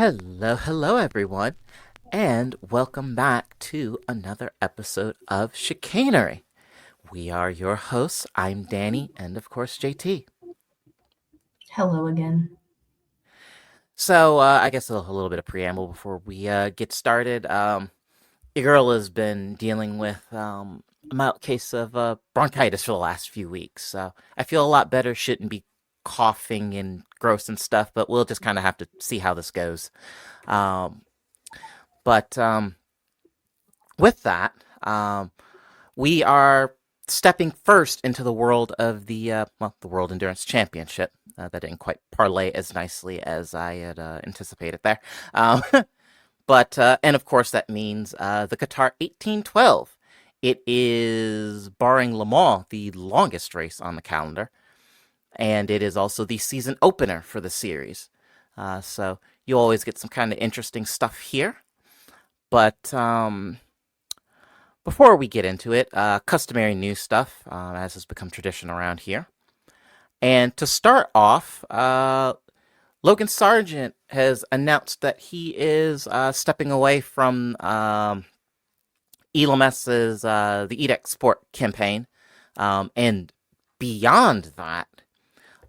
Hello, everyone, and welcome back to another episode of Chicanery. We are your hosts. I'm Danny, and of course, JT. Hello again. So, I guess a little bit of preamble before we get started. Your girl has been dealing with a mild case of bronchitis for the last few weeks, so I feel a lot better. Shouldn't be coughing and gross and stuff, but we'll just kind of have to see how this goes. Um, but with that, we are stepping first into the world of the World Endurance Championship. That didn't quite parlay as nicely as I had anticipated there. Um, but and of course that means the Qatar 1812. It is, barring Le Mans, the longest race on the calendar, and it is also the season opener for the series. So you always get some kind of interesting stuff here. But before we get into it, customary news stuff, as has become tradition around here. And to start off, Logan Sargent has announced that he is stepping away from ELMS's the EDEC Sport campaign. And beyond that,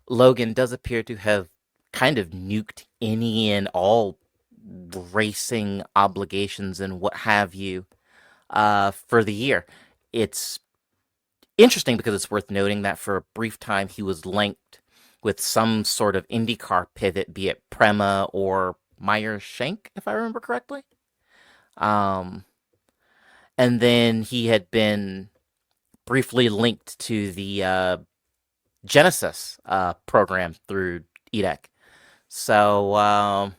Logan does appear to have kind of nuked any and all racing obligations and what have you for the year. It's interesting because it's worth noting that for a brief time he was linked with some sort of IndyCar pivot, be it Prema or Meyer Shank, if I remember correctly. Um, and then he had been briefly linked to the Genesis program through EDEC. So,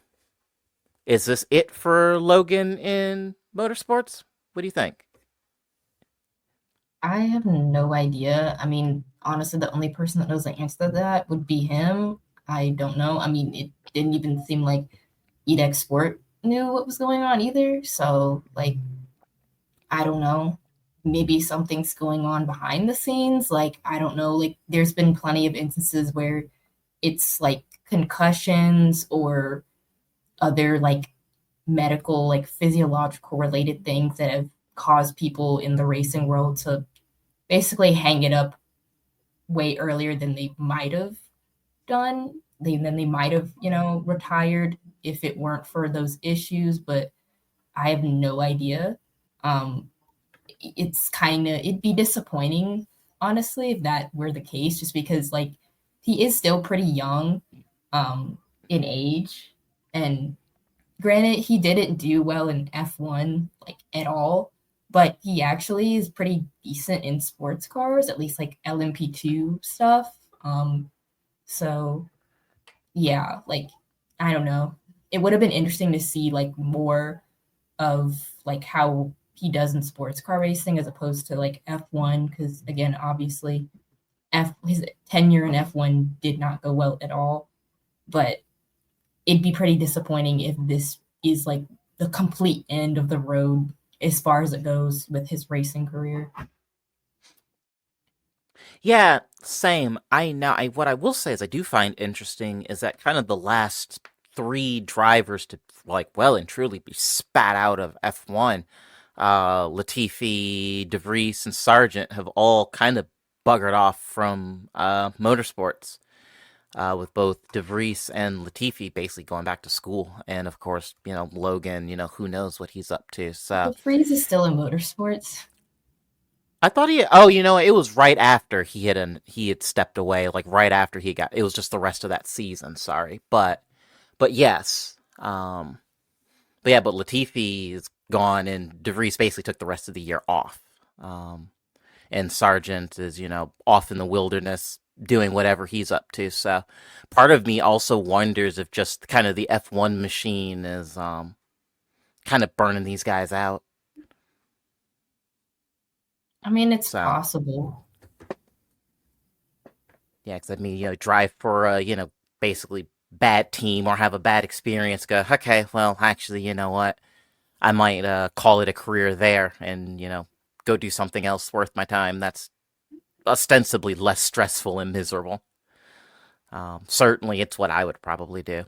is this it for Logan in motorsports? What do you think? I have no idea. I mean, honestly, the only person that knows the answer to that would be him. I don't know. I mean, it didn't even seem like EDX Sport knew what was going on either. So, like, I don't know. Maybe something's going on behind the scenes. Like, I don't know. Like, there's been plenty of instances where it's like concussions or other like medical, like physiological related things that have caused people in the racing world to basically hang it up way earlier than they might have done. Then they might have, retired if it weren't for those issues. But I have no idea. Um, it's kind of it'd be disappointing, honestly, if that were the case, just because like he is still pretty young, in age, and granted, he didn't do well in F1 like at all, but he actually is pretty decent in sports cars, at least like LMP2 stuff. So yeah, like I don't know. It would have been interesting to see like more of like how he does in sports car racing as opposed to like F1, because again, obviously F his tenure in F1 did not go well at all. But it'd be pretty disappointing if this is like the complete end of the road as far as it goes with his racing career. Yeah, same. I now I what I will say is I do find interesting is that kind of the last three drivers to like well and truly be spat out of F1, Latifi, DeVries, and Sargent have all kind of buggered off from motorsports. With both DeVries and Latifi basically going back to school, and of course, Logan, who knows what he's up to. So But Freeze is still in motorsports. I thought oh, it was right after he had stepped away, like right after it was just the rest of that season. Sorry, but yes, but Latifi is gone, and DeVries basically took the rest of the year off. And Sargent is off in the wilderness doing whatever he's up to. So part of me also wonders if just kind of the F1 machine is kind of burning these guys out. I mean, it's So possible. yeah, because I mean, drive for a basically bad team or have a bad experience. Go, okay, well, actually, you know what? I might call it a career there, and go do something else worth my time. That's ostensibly less stressful and miserable. Certainly, it's what I would probably do.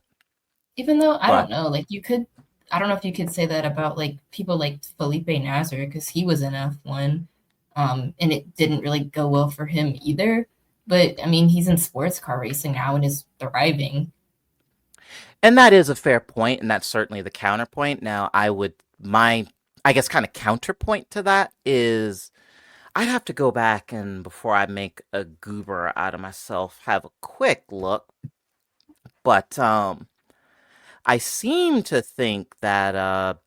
Even though I don't But know, like you could, I don't know if you could say that about like people like Felipe Nasser because he was in F1, and it didn't really go well for him either. But I mean, he's in sports car racing now and is thriving. and that is a fair point, and that's certainly the counterpoint. Now, my I guess kind of counterpoint to that is I'd have to go back and before I make a goober out of myself, have a quick look. But I seem to think that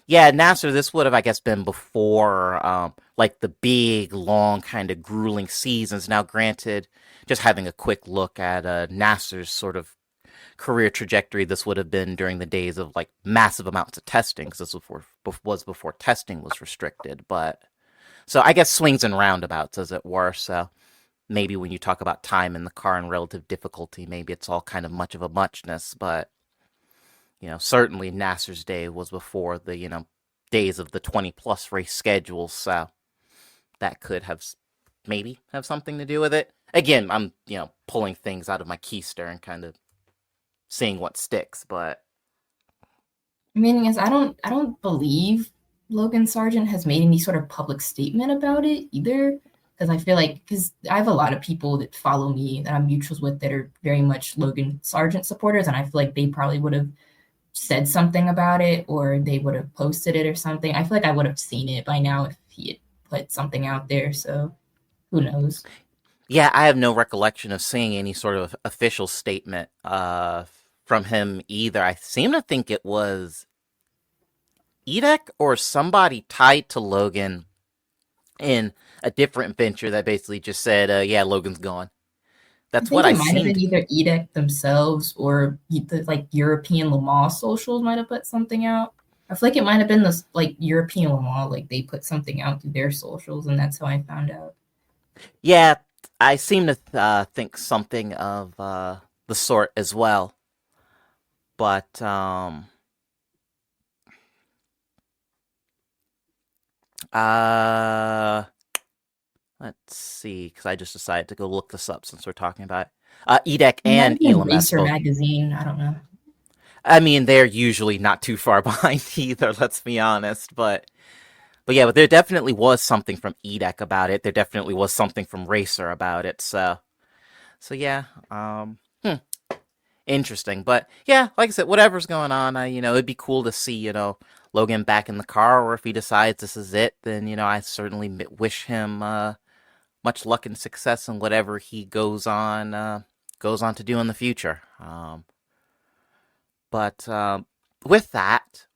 yeah, Nasser, this would have, I guess, been before like the big, long, kind of grueling seasons. Now, granted, just having a quick look at Nasser's sort of career trajectory, this would have been during the days of like massive amounts of testing, because this was before testing was restricted. But so I guess swings and roundabouts, as it were. So maybe when you talk about time in the car and relative difficulty, maybe it's all kind of much of a muchness. But certainly Nasser's day was before the days of the 20 plus race schedules. So that could maybe have something to do with it. Again, I'm pulling things out of my keister and kind of seeing what sticks. But I mean, yes, I don't believe Logan Sargent has made any sort of public statement about it either. Because I feel like, because I have a lot of people that follow me that I'm mutuals with that are very much Logan Sargent supporters, and I feel like they probably would have said something about it or they would have posted it or something. I feel like I would have seen it by now if he had put something out there. So who knows? yeah, I have no recollection of seeing any sort of official statement from him either. I seem to think it was Edek or somebody tied to Logan in a different venture that basically just said, yeah, Logan's gone. I That's what think I it might have seemed. been either EDEC themselves or the like European Le Mans socials might have put something out. I feel like it might have been this like European Le Mans, like they put something out through their socials, and that's how I found out. Yeah, I seem to think something of the sort as well. But uh, let's see, because I just decided to go look this up since we're talking about Edek It might and have been ELMS Racer both. Magazine. I don't know. I mean, they're usually not too far behind either. Let's be honest, but yeah, but there definitely was something from Edek about it. There definitely was something from Racer about it. So yeah, interesting. But yeah, like I said, whatever's going on, it'd be cool to see, Logan back in the car, or if he decides this is it, then I certainly wish him much luck and success in whatever he goes on to do in the future. But with that,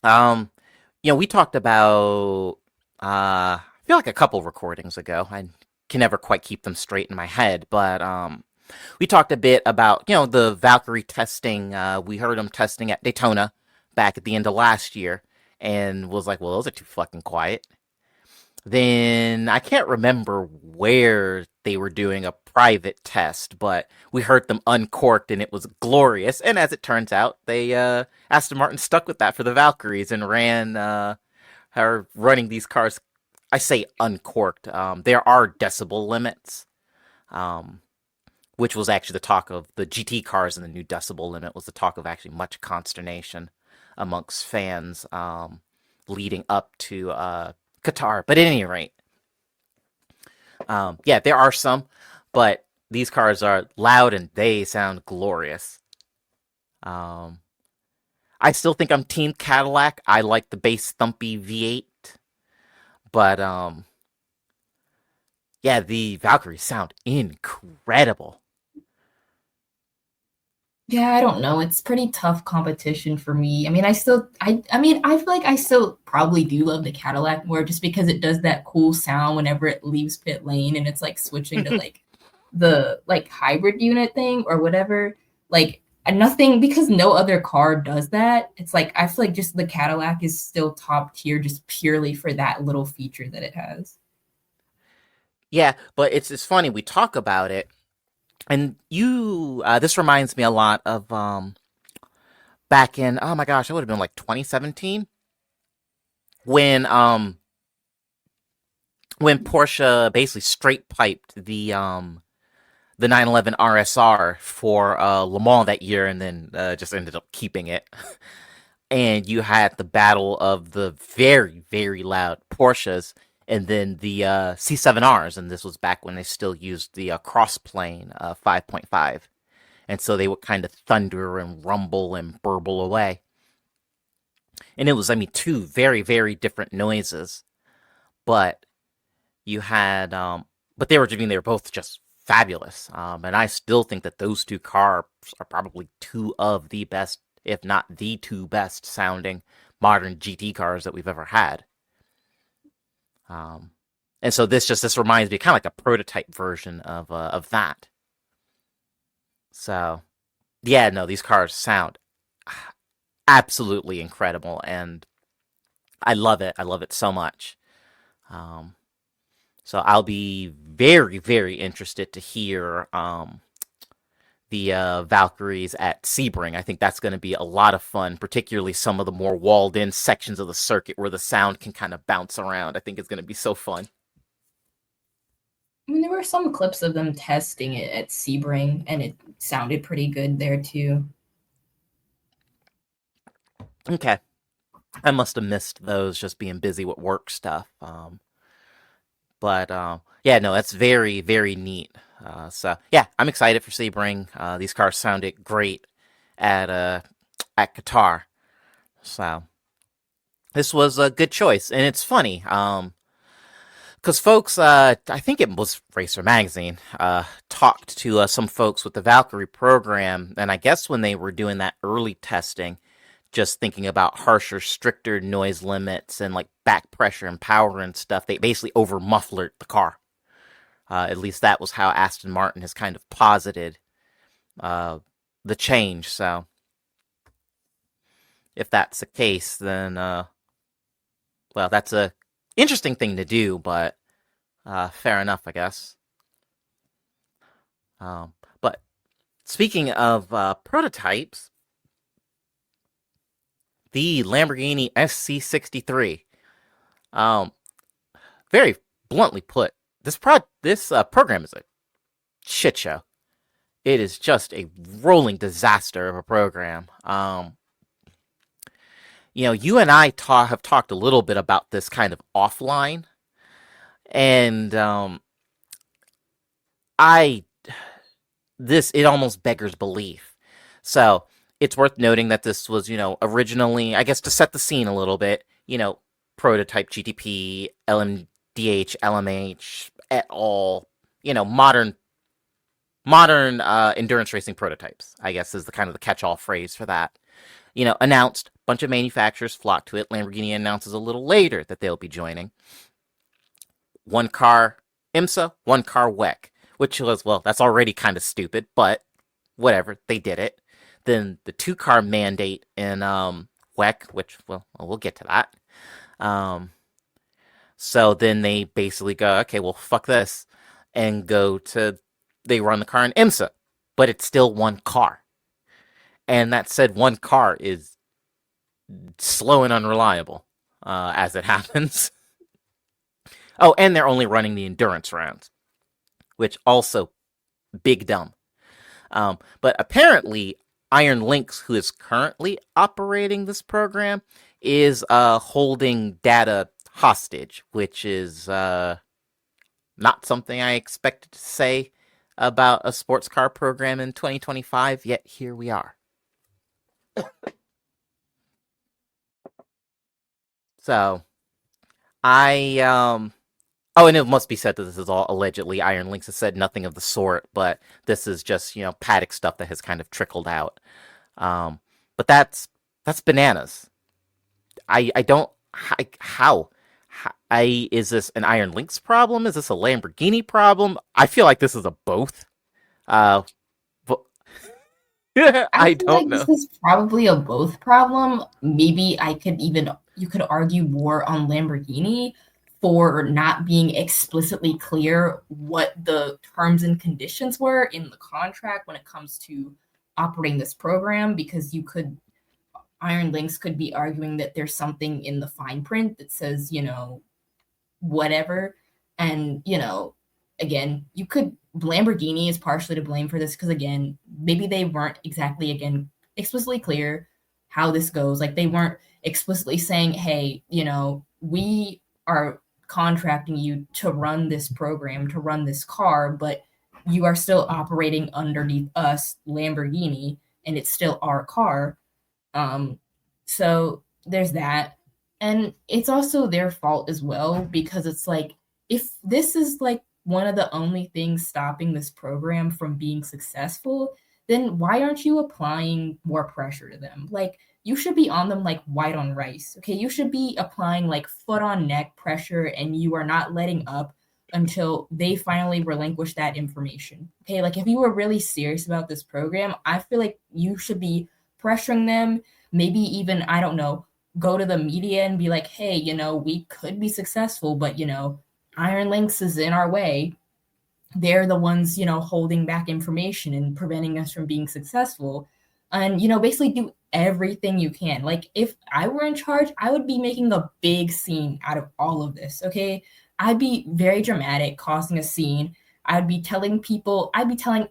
um, we talked about I feel like a couple recordings ago. I can never quite keep them straight in my head, but we talked a bit about the Valkyrie testing. We heard them testing at Daytona back at the end of last year, and was like, well, those are too fucking quiet. Then I can't remember where they were doing a private test, but we heard them uncorked and it was glorious. And as it turns out, they Aston Martin stuck with that for the Valkyries and are running these cars. I say uncorked. There are decibel limits, um, which was actually the talk of the GT cars, and the new decibel limit was the talk of actually much consternation amongst fans leading up to Qatar. But at any rate, yeah, there are some, but these cars are loud and they sound glorious. Um, I still think I'm Team Cadillac. I like the bass thumpy V8, but yeah, the Valkyries sound incredible. Yeah, I don't know. It's pretty tough competition for me. I mean, I mean, I feel like I still probably do love the Cadillac more just because it does that cool sound whenever it leaves pit lane and it's like switching to like the like hybrid unit thing or whatever. Like and nothing because no other car does that. It's like I feel like just the Cadillac is still top tier just purely for that little feature that it has. Yeah, but it's funny we talk about it, and this reminds me a lot of back in, oh my gosh, it would have been like 2017 when when Porsche basically straight piped the the 911 RSR for Le Mans that year, and then just ended up keeping it. And you had the battle of the very, very loud Porsches, and then the C7Rs, and this was back when they still used the crossplane 5.5, and so they would kind of thunder and rumble and burble away. And it was, I mean, two very, very different noises, but you had, but they were, I mean, they were both just fabulous, and I still think that those two cars are probably two of the best, if not the two best sounding modern GT cars that we've ever had. Um, and so this reminds me kind of like a prototype version of that. So yeah, no, these cars sound absolutely incredible, and I love it. I love it so much. Um, so I'll be very, very interested to hear the Valkyries at Sebring. I think that's going to be a lot of fun, particularly some of the more walled-in sections of the circuit where the sound can kind of bounce around. I think it's going to be so fun. I mean, there were some clips of them testing it at Sebring, and it sounded pretty good there too. Okay. I must have missed those just being busy with work stuff. But yeah, no, that's very, very neat. So yeah, I'm excited for Sebring. These cars sounded great at Qatar. So this was a good choice, and it's funny. Because folks, I think it was Racer Magazine, talked to some folks with the Valkyrie program, and I guess when they were doing that early testing, just thinking about harsher, stricter noise limits and like back pressure and power and stuff, they basically over mufflered the car. At least that was how Aston Martin has kind of posited the change. So if that's the case, then well, that's a interesting thing to do, but fair enough, I guess. But speaking of prototypes, the Lamborghini SC63. Um, very bluntly put, this program is a shit show. It is just a rolling disaster of a program. You and I have talked a little bit about this kind of offline, and I this it almost beggars belief. So it's worth noting that this was, originally, I guess, to set the scene a little bit, prototype GTP, LMDH, LMH, et al. Modern endurance racing prototypes, I guess, is the kind of the catch-all phrase for that. Announced, a bunch of manufacturers flocked to it. Lamborghini announces a little later that they'll be joining. One car IMSA, one car WEC, which was, well, that's already kind of stupid, but whatever, they did it. Then the two-car mandate in WEC, which, well, we'll get to that. So then they basically go, okay, well, fuck this, and they run the car in IMSA, but it's still one car. And that said, one car is slow and unreliable, as it happens. Oh, and they're only running the endurance rounds, which also big dumb. But apparently, Iron Lynx, who is currently operating this program, is holding data hostage, which is not something I expected to say about a sports car program in 2025, yet here we are. So, oh, and it must be said that this is all allegedly. Iron Lynx has said nothing of the sort, but this is just, paddock stuff that has kind of trickled out. But that's bananas. I don't, how? Is this an Iron Lynx problem? Is this a Lamborghini problem? I feel like this is a both. But I don't know. This is probably a both problem. Maybe you could argue more on Lamborghini for not being explicitly clear what the terms and conditions were in the contract when it comes to operating this program, because Iron Lynx could be arguing that there's something in the fine print that says, whatever. And, again, Lamborghini is partially to blame for this because, again, maybe they weren't exactly, again, explicitly clear how this goes. Like, they weren't explicitly saying, hey, we are contracting you to run this program, to run this car, but you are still operating underneath us, Lamborghini, and it's still our car. So there's that. And it's also their fault as well, because it's like, if this is like one of the only things stopping this program from being successful, then why aren't you applying more pressure to them? Like, you should be on them like white on rice. Okay. You should be applying like foot on neck pressure, and you are not letting up until they finally relinquish that information. Okay. Like, if you were really serious about this program, I feel like you should be pressuring them, maybe even, I don't know, go to the media and be like, hey, we could be successful, but, Iron Lynx is in our way. They're the ones, holding back information and preventing us from being successful. And, basically do everything you can. Like, if I were in charge, I would be making a big scene out of all of this, okay? I'd be very dramatic, causing a scene. I'd be telling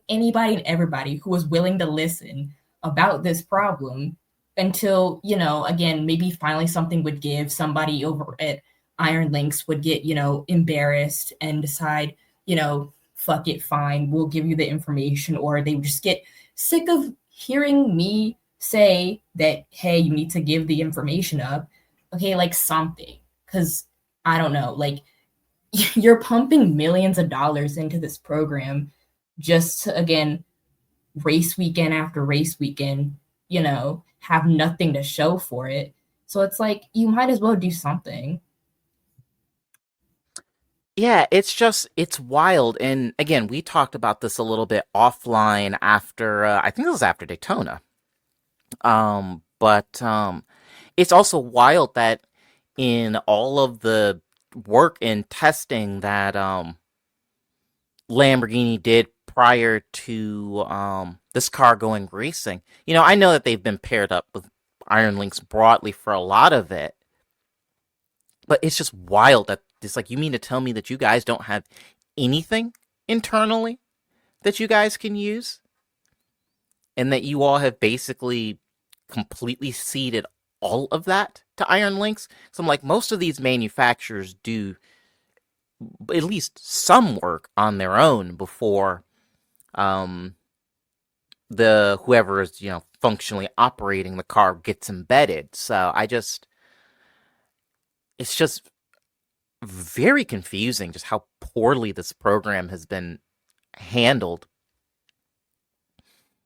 anybody and everybody who was willing to listen about this problem until, again, maybe finally something would give. Somebody over at Iron Lynx would get, embarrassed and decide, fuck it, fine, we'll give you the information. Or they would just get sick of hearing me say that, hey, you need to give the information up. Okay, like something. Because I don't know, like, you're pumping millions of dollars into this program just to, again, race weekend after race weekend, have nothing to show for it. So it's like, you might as well do something. Yeah, it's wild. And again, we talked about this a little bit offline after, I think it was after Daytona. But it's also wild that in all of the work and testing that Lamborghini did prior to this car going racing. I know that they've been paired up with Iron Lynx broadly for a lot of it, but it's just wild that it's like, you mean to tell me that you guys don't have anything internally that you guys can use? And that you all have basically completely ceded all of that to Iron Lynx? So I'm like, most of these manufacturers do at least some work on their own before the whoever is functionally operating the car gets embedded. So it's just very confusing just how poorly this program has been handled.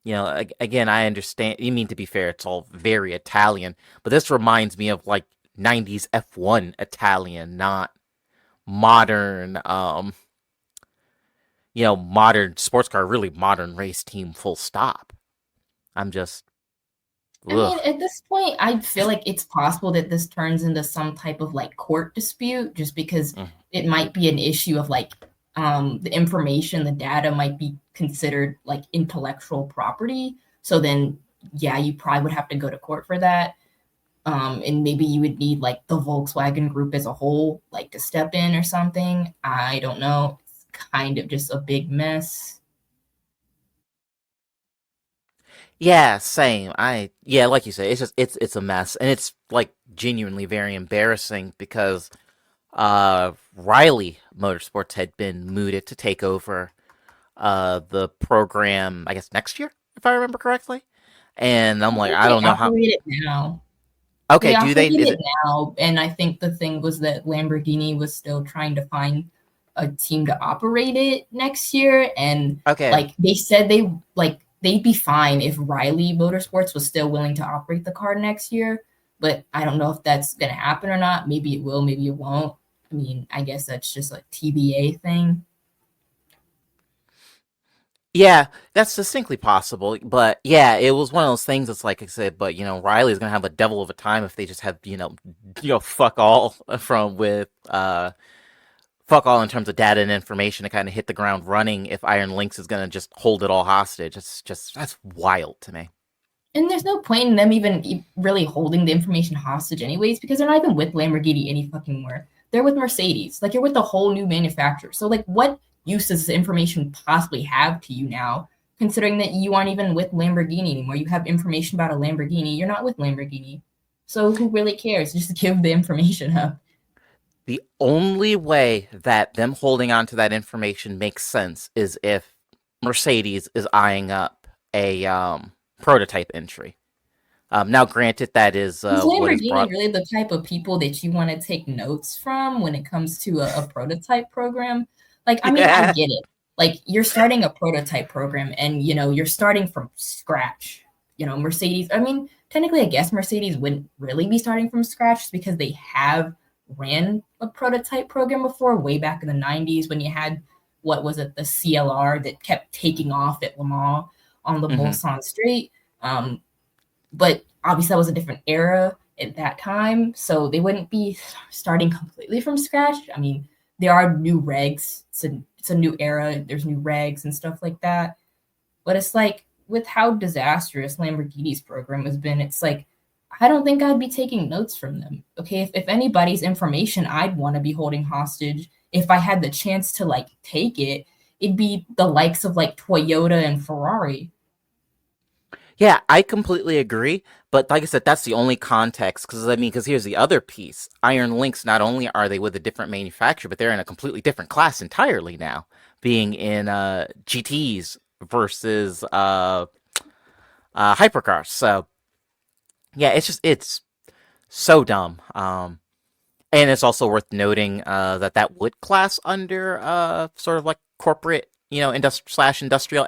Again, I understand. You mean, to be fair, it's all very Italian, but this reminds me of like 90s F1 Italian, not modern, modern sports car, really modern race team, full stop. I'm just, I ugh. mean, at this point, I feel like it's possible that this turns into some type of like court dispute, just because Mm. it might be an issue of like, the information, the data might be considered like intellectual property. So then, yeah, you probably would have to go to court for that. And maybe you would need like the Volkswagen group as a whole, like, to step in or something. I don't know. It's kind of just a big mess. Yeah, same. Yeah, like you say, it's a mess, and it's like genuinely very embarrassing because Riley Motorsports had been mooted to take over the program, I guess next year, if I remember correctly. And I'm I like, think I they don't know how. operate it now. Okay, They do they? operate Is it it now, and I think the thing was that Lamborghini was still trying to find a team to operate it next year, and okay? like they said, they'd be fine if Riley Motorsports was still willing to operate the car next year. But I don't know if that's gonna happen or not. Maybe it will, maybe it won't. I mean, I guess that's just a TBA thing. Yeah, that's distinctly possible. But yeah, it was one of those things. It's like I said, but Riley's gonna have a devil of a time if they just have fuck all from with fuck all in terms of data and information to kind of hit the ground running. If Iron Lynx is gonna just hold it all hostage, it's just that's wild to me. And there's no point in them even really holding the information hostage anyways, because they're not even with Lamborghini any fucking more. They're with Mercedes. Like, you're with a whole new manufacturer. So like, what use does this information possibly have to you now, considering that you aren't even with Lamborghini anymore? You have information about a Lamborghini. You're not with Lamborghini. So who really cares? Just give the information up. The only way that them holding on to that information makes sense is if Mercedes is eyeing up a prototype entry. Now, granted, that is Is what is Lamborghini brought. really the type of people that you want to take notes from when it comes to a prototype program? Like, I mean, I Yeah, get it. Like, you're starting a prototype program and, you're starting from scratch. Mercedes, I mean, technically, I guess Mercedes wouldn't really be starting from scratch because they have ran a prototype program before, way back in the 90s when you had, what was it, the CLR that kept taking off at Le Mans on the hmm Mulsanne Straight. But obviously that was a different era at that time, so they wouldn't be starting completely from scratch. I mean, there are new regs. It's a new era. There's new regs and stuff like that. But it's like with how disastrous Lamborghini's program has been, it's like I don't think I'd be taking notes from them. Okay, if anybody's information I'd want to be holding hostage, if I had the chance to like take it, it'd be the likes of like Toyota and Ferrari. Yeah, I completely agree. But like I said, that's the only context. Because here's the other piece. Iron Links, not only are they with a different manufacturer, but they're in a completely different class entirely now, being in GTs versus hypercars. So yeah, it's so dumb. And it's also worth noting that would class under sort of like corporate, industrial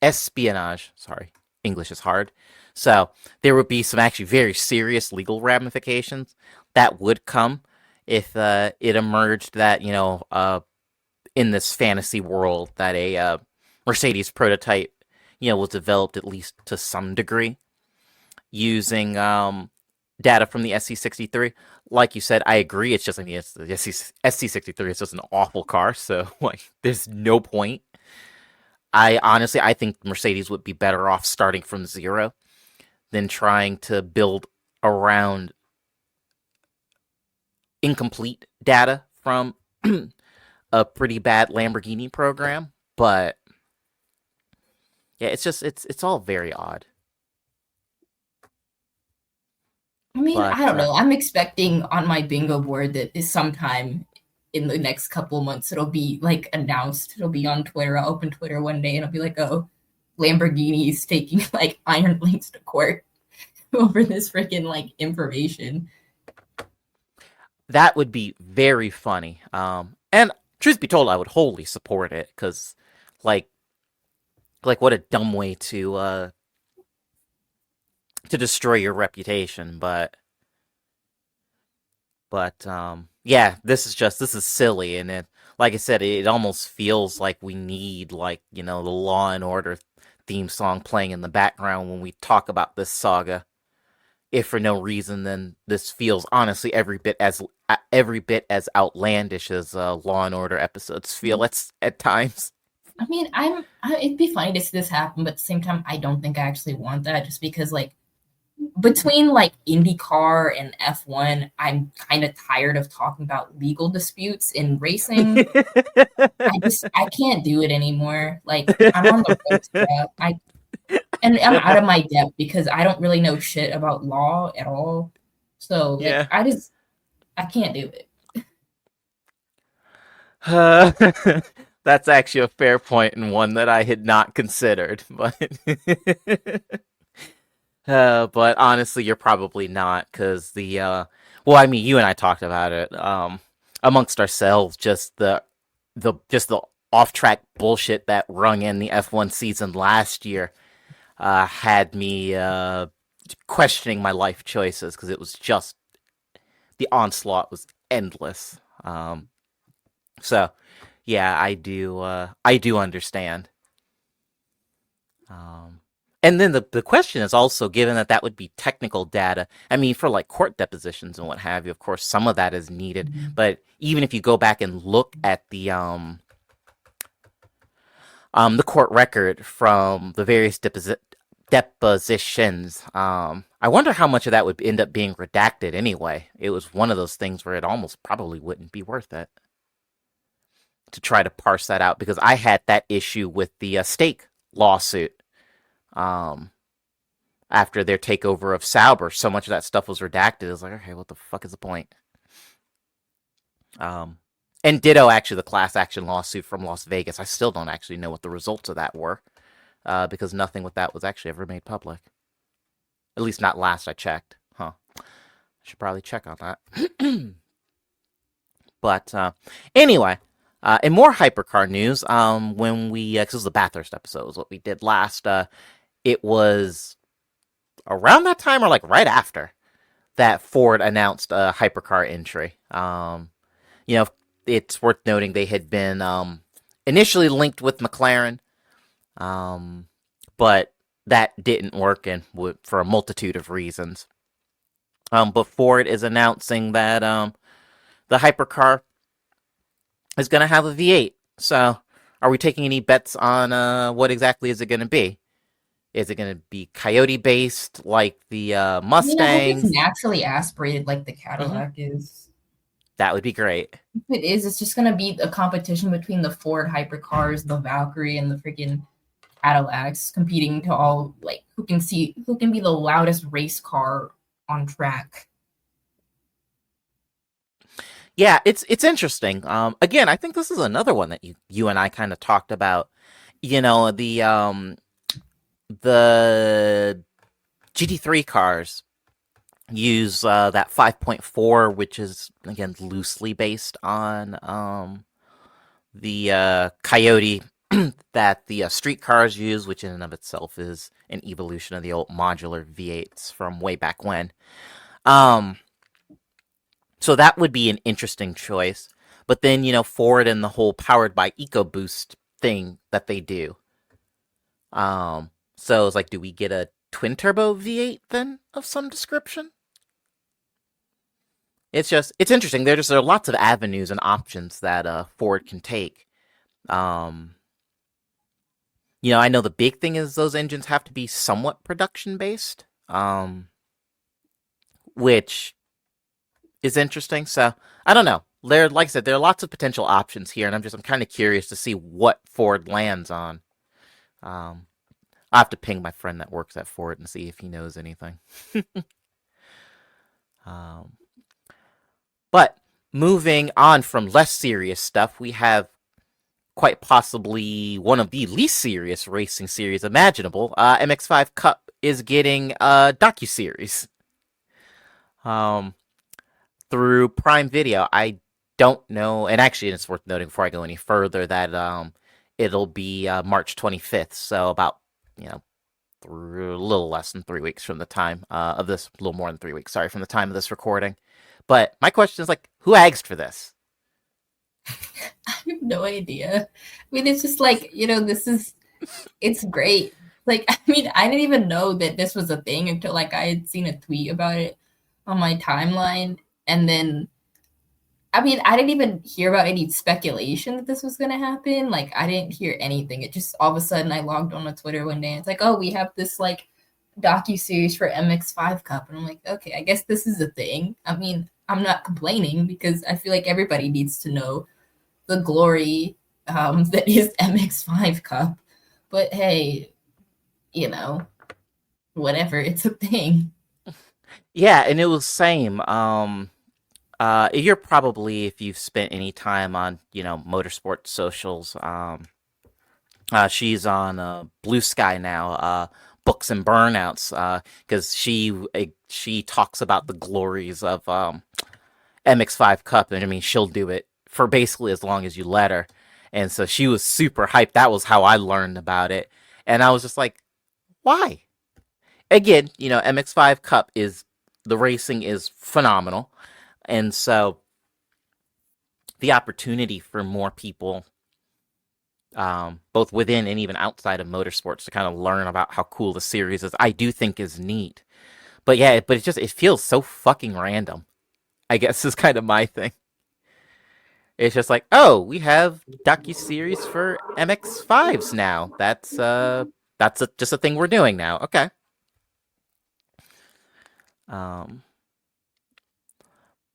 espionage. Sorry, English is hard. So there would be some actually very serious legal ramifications that would come if it emerged that in this fantasy world that a Mercedes prototype was developed at least to some degree using data from the SC63. Like you said, I agree. It's just, it's the SC63 is just an awful car. So, like, there's no point. I think Mercedes would be better off starting from zero than trying to build around incomplete data from a pretty bad Lamborghini program. But yeah, it's all very odd. I mean, I But don't know. I'm expecting on my bingo board that is sometime in the next couple months it'll be like announced. It'll be on Twitter. I'll open Twitter one day and it'll be like, oh, Lamborghini's taking like Iron Links to court over this freaking like information. that would be very funny. And truth be told, I would wholly support it because, like, what a dumb way to destroy your reputation. But yeah, this is silly, and like I said, it almost feels like we need the Law and Order theme song playing in the background when we talk about this saga. If for no reason, then this feels honestly every bit as outlandish as Law and Order episodes feel at times. I mean, it'd be funny to see this happen, but at the same time, I don't think I actually want that just because like between like IndyCar and F1, I'm kind of tired of talking about legal disputes in racing. I can't do it anymore. Like I'm on the road to death. And I'm out of my depth because I don't really know shit about law at all. So like Yeah. I can't do it. Uh, that's actually a fair point and one that I had not considered, but but honestly, you're probably not because well, I mean, you and I talked about it amongst ourselves, just the off track bullshit that rung in the F1 season last year had me questioning my life choices because it was just the onslaught was endless. So yeah, I do understand. Um, and then the question is also, given that would be technical data. I mean, for like court depositions and what have you, of course, some of that is needed. But even if you go back and look at the court record from the various depositions, I wonder how much of that would end up being redacted anyway. It was one of those things where it almost probably wouldn't be worth it to try to parse that out because I had that issue with the stake lawsuit. Um, After their takeover of Sauber, so much of that stuff was redacted. It was like, okay, what the fuck is the point? Um, and ditto, actually, the class action lawsuit from Las Vegas. I still don't actually know what the results of that were because nothing with that was actually ever made public. At least not last I checked. Huh. I should probably check on that. But anyway, in more hypercar news, when we, this was the Bathurst episode, was what we did last. It was around that time or like right after that Ford announced a hypercar entry. You know, it's worth noting they had been initially linked with McLaren, but that didn't work and for a multitude of reasons. But Ford is announcing that the hypercar is going to have a V8. So, are we taking any bets on what exactly is it going to be? Is it going to be Coyote based like the I mean, I hope it's Mustangs? naturally aspirated like the Hmm. Cadillac is. That would be great. If it is, it's just gonna be a competition between the Ford hypercars, the Valkyrie, and the freaking Cadillacs competing to all like who can be the loudest race car on track. Yeah, it's interesting. Again, I think this is another one that you and I kind of talked about. You know, the GT3 cars use that 5.4, which is again loosely based on the Coyote that the street cars use, which in and of itself is an evolution of the old modular V8s from way back when. Um, so that would be an interesting choice. But then, Ford and the whole powered by EcoBoost thing that they do. So it's like, do we get a twin turbo V8 then of some description? It's interesting. There are lots of avenues and options that Ford can take. Um, I know the big thing is those engines have to be somewhat production based, which is interesting. So I don't know. Like I said, there are lots of potential options here, and I'm kind of curious to see what Ford lands on. Um, I'll have to ping my friend that works at Ford and see if he knows anything. um, but moving on from less serious stuff, we have quite possibly one of the least serious racing series imaginable. MX5 Cup is getting a docuseries through Prime Video. I don't know, and actually, it's worth noting before I go any further that it'll be March 25th, so about a little less than 3 weeks from the time of this, a little more than 3 weeks, sorry, from the time of this recording. But my question is who asked for this? I have no idea. I mean, it's just like, it's great. Like, I mean, I didn't even know that this was a thing until like I had seen a tweet about it on my timeline. And then, I mean, I didn't even hear about any speculation that this was going to happen. Like, I didn't hear anything. It just all of a sudden I logged on to Twitter one day and it's like, oh, we have this like docu-series for MX5 Cup. And I'm like, okay, I guess this is a thing. I mean, I'm not complaining because I feel like everybody needs to know the glory that is MX5 Cup. But hey, whatever, it's a thing. Yeah, and it was same. You're probably, if you've spent any time on motorsport socials, she's on Blue Sky now, Books and Burnouts, because she talks about the glories of MX5 Cup, and I mean she'll do it for basically as long as you let her, and so she was super hyped. That was how I learned about it, and I was just like, why? Again, MX5 Cup the racing is phenomenal, and so the opportunity for more people, both within and even outside of motorsports, to kind of learn about how cool the series is, I do think is neat. But yeah, it feels so fucking random, I guess, is kind of my thing. It's just like, oh, we have docu-series for MX5s now. Just a thing we're doing now. Okay. Um,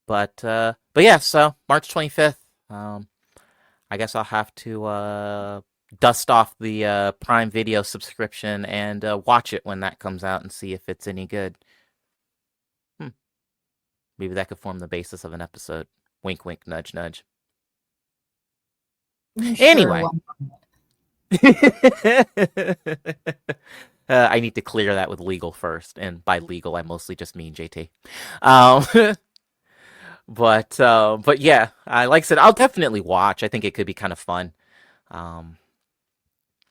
but yeah, so March 25th. I guess I'll have to dust off the Prime Video subscription and watch it when that comes out and see if it's any good. Hmm. Maybe that could form the basis of an episode. Wink, wink, nudge, nudge. Sure. Anyway, I need to clear that with legal first, and by legal, I mostly just mean JT. Um, but yeah, like I said, I'll definitely watch. I think it could be kind of fun. Um,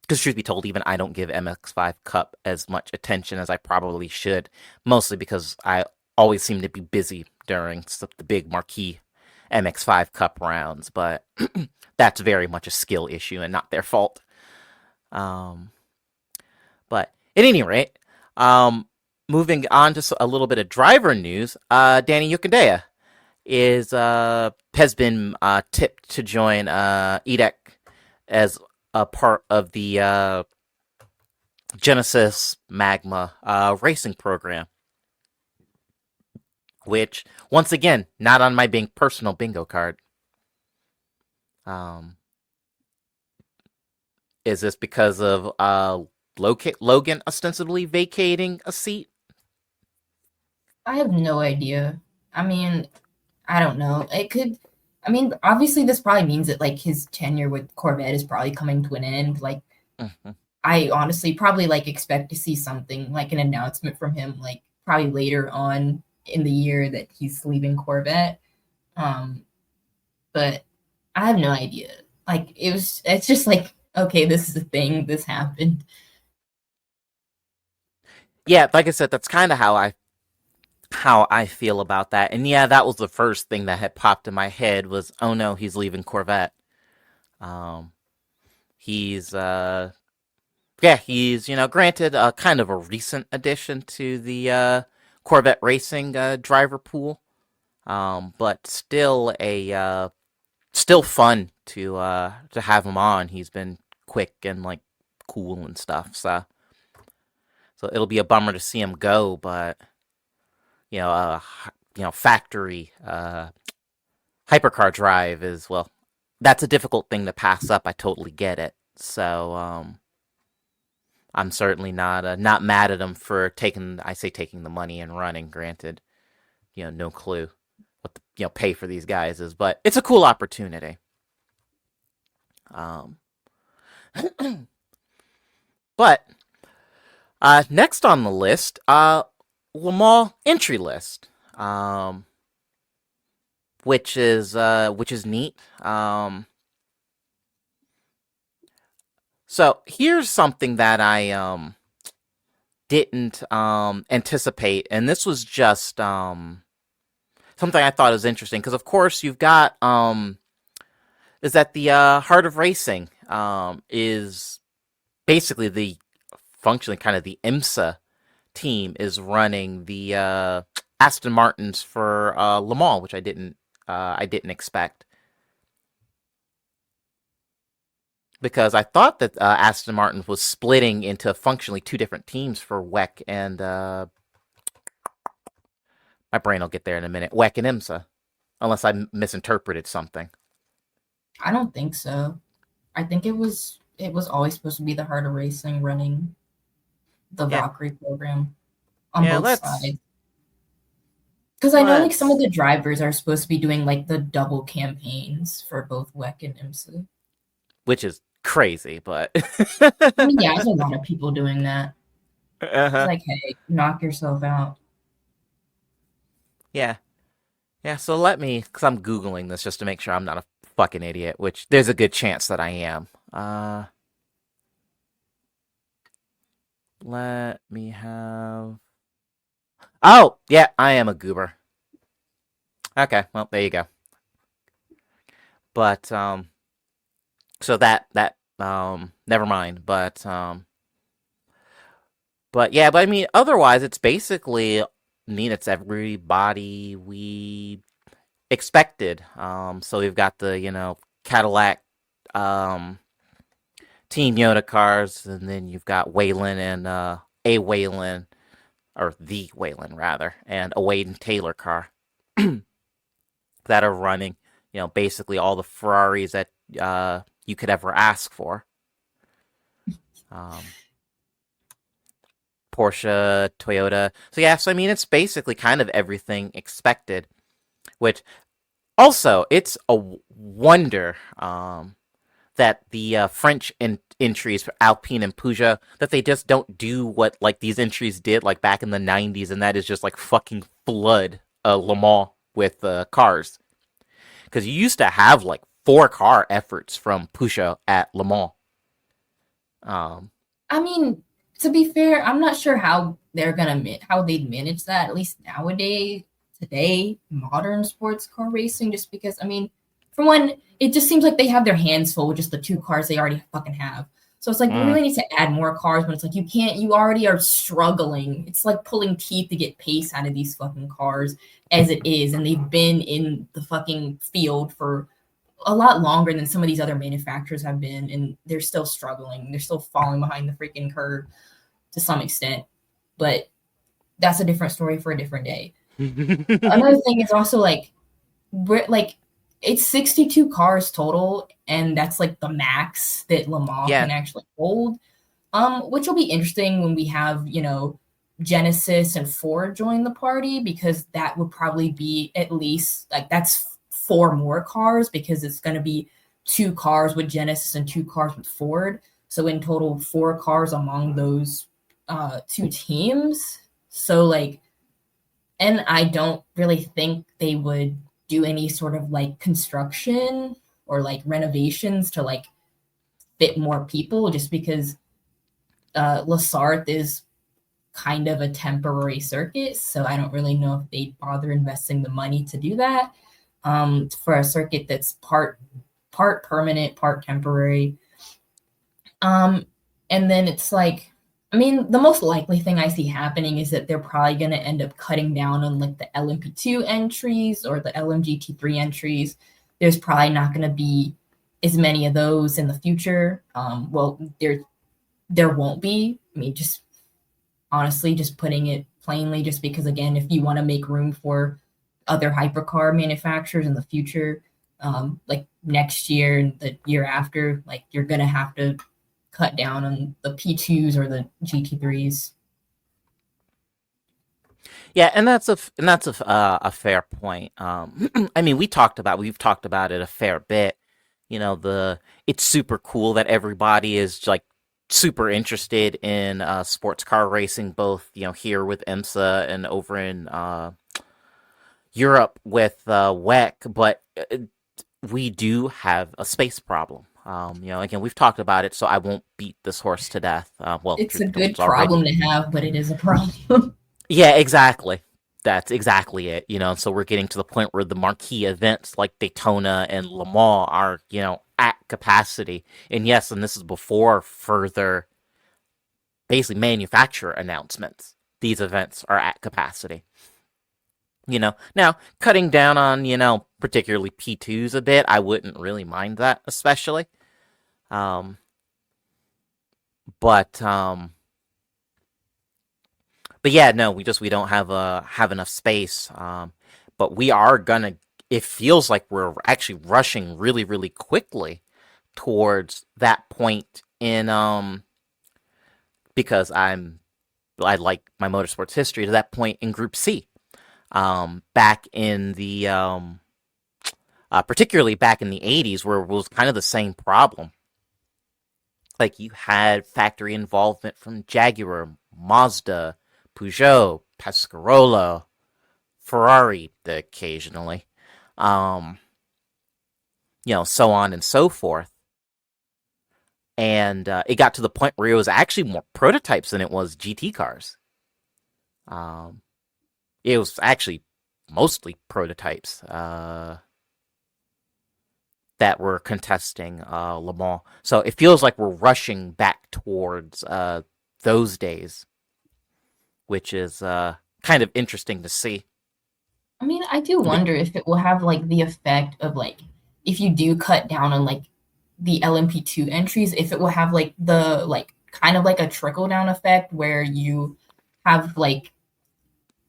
because truth be told, even I don't give MX5 Cup as much attention as I probably should, mostly because I always seem to be busy during the big marquee MX5 Cup rounds. But that's very much a skill issue and not their fault. Um, but at any rate, moving on to a little bit of driver news, Danny Yucandea has been tipped to join EDEC as a part of the Genesis Magma racing program, which once again not on my personal bingo card. Is this because of Logan ostensibly vacating a seat? I have no idea. I mean, I don't know. It could. I mean, obviously, this probably means that like his tenure with Corvette is probably coming to an end. Like, Mm-hmm. I honestly probably like expect to see something like an announcement from him, like probably later on in the year that he's leaving Corvette. Um, but I have no idea. Like, it's just like, okay, this is a thing. This happened. Yeah, like I said, that's kind of how I feel about that. And yeah, that was the first thing that had popped in my head was, oh no, he's leaving Corvette. Um, he's yeah, he's granted kind of a recent addition to the Corvette racing driver pool, but still still fun to have him on. He's been quick and like cool and stuff. So it'll be a bummer to see him go, but you know, uh, factory hypercar drive is, well, that's a difficult thing to pass up. I totally get it. So I'm certainly not mad at him for taking the money and running. Granted, no clue what the pay for these guys is, but it's a cool opportunity. Um, but next on the list, Le Mans entry list, which is neat. So here's something that I didn't anticipate, and this was just something I thought was interesting because, of course, you've got is that the Heart of Racing is basically the functionally kind of the IMSA team is running the Aston Martins for Le Mans, which I didn't expect. Because I thought that Aston Martin was splitting into functionally two different teams for WEC and my brain will get there in a minute. WEC and IMSA, unless I misinterpreted something. I don't think so. I think it was always supposed to be the Heart of Racing running the Yeah, Valkyrie program on yeah. both Let's sides. Because I know like some of let's the drivers are supposed to be doing like the double campaigns for both WEC and IMSA. which is crazy, but I mean, yeah, there's a lot of people doing that. It's uh-huh. like, hey, knock yourself out. Yeah, yeah. So because I'm googling this just to make sure I'm not a fucking idiot, which there's a good chance that I am. Let me have. Oh, yeah, I am a goober. Okay, well, there you go. But so never mind. But yeah, but I mean, otherwise, it's basically neat. It's everybody we expected. So we've got the Cadillac um Team Yoda cars, and then you've got Waylon and a Waylon or the Waylon rather, and a Wade and Taylor car that are running. Basically all the Ferraris that you could ever ask for. Um, Porsche, Toyota. So yeah, so I mean, it's basically kind of everything expected. Which also, it's a wonder that the French entries for Alpine and Peugeot, that they just don't do what like these entries did like back in the '90s, and that is just like fucking flood Le Mans with cars. Because you used to have like 4 car efforts from Peugeot at Le Mans. Um, I mean, to be fair, I'm not sure how how they'd manage that. At least nowadays, today, modern sports car racing. Just because, I mean, for one, it just seems like they have their hands full with just the 2 cars they already fucking have. So it's like we mm, really need to add more cars, but it's like you can't. You already are struggling. It's like pulling teeth to get pace out of these fucking cars as it is, and they've been in the fucking field for a lot longer than some of these other manufacturers have been, and they're still struggling. They're still falling behind the freaking curve to some extent, but that's a different story for a different day. Another thing is also like we're like it's 62 cars total, and that's like the max that Le Mans yeah, can actually hold. Which will be interesting when we have, Genesis and Ford join the party, because that would probably be at least like that's 4 more cars, because it's going to be 2 cars with Genesis and 2 cars with Ford. So in total, 4 cars among those 2 teams. So like, and I don't really think they would do any sort of like construction or like renovations to like fit more people, just because La Sarthe is kind of a temporary circuit. So I don't really know if they'd bother investing the money to do that, for a circuit that's part permanent, part temporary. And then it's like, I mean, the most likely thing I see happening is that they're probably going to end up cutting down on like the LMP2 entries or the LMGT3 entries. There's probably not going to be as many of those in the future. Well, there won't be. I mean, just honestly, just putting it plainly, just because again, if you want to make room for other hypercar manufacturers in the future, like next year and the year after, like you're gonna have to cut down on the P2s or the GT3s. yeah, and that's a fair point. I mean, we've talked about it a fair bit. It's super cool that everybody is like super interested in sports car racing, both here with IMSA and over in Europe with WEC, but we do have a space problem. Again, we've talked about it, so I won't beat this horse to death. Well, It's a truth be told, good it's already. problem to have, but it is a problem. Yeah, exactly. That's exactly it. So we're getting to the point where the marquee events like Daytona and Le Mans are, at capacity. And yes, and this is before further basically manufacturer announcements. These events are at capacity. Now cutting down on, particularly P2s a bit, I wouldn't really mind that, especially. Um, but but yeah, no, we don't have enough space. But we are gonna. It feels like we're actually rushing really, really quickly towards that point in because I like my motorsports history to that point in Group C. Back in the particularly back in the '80s, where it was kind of the same problem. Like you had factory involvement from Jaguar, Mazda, Peugeot, Pescarolo, Ferrari occasionally, um, so on and so forth. And it got to the point where it was actually more prototypes than it was GT cars. Um, it was actually mostly prototypes that were contesting Le Mans. So it feels like we're rushing back towards those days, which is kind of interesting to see. I mean, I do wonder if it will have like the effect of like if you do cut down on like the LMP2 entries, if it will have like the like kind of like a trickle down effect where you have like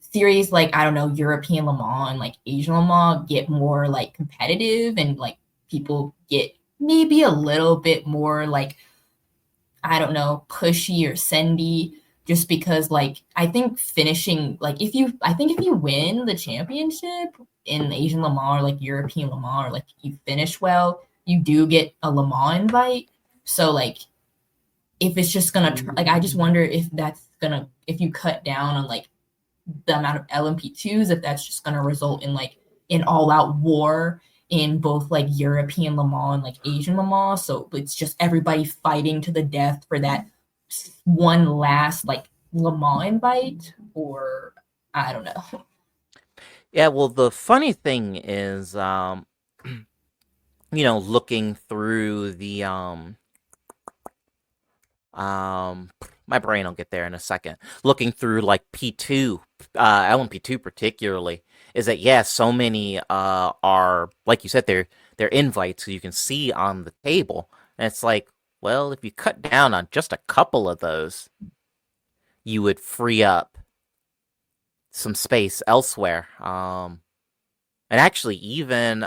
series like I don't know, European Le Mans and like Asian Le Mans get more like competitive, and like people get maybe a little bit more like, I don't know, pushy or sendy, just because like I think finishing like if you win the championship in Asian Le Mans or like European Le Mans, or like you finish well, you do get a Le Mans invite. So like if it's just gonna like I just wonder if that's gonna if you cut down on like the amount of LMP2s, if that's just gonna result in like an all-out war in both like European Le Mans and like Asian Le Mans. So it's just everybody fighting to the death for that one last like Le Mans invite, or I don't know. Yeah, well, the funny thing is, looking through the um, my brain will get there in a second. Looking through like P2, LMP2 particularly, is that yeah, so many are like you said, they're invites, so you can see on the table, and it's like, well, if you cut down on just a couple of those, you would free up some space elsewhere. And actually, even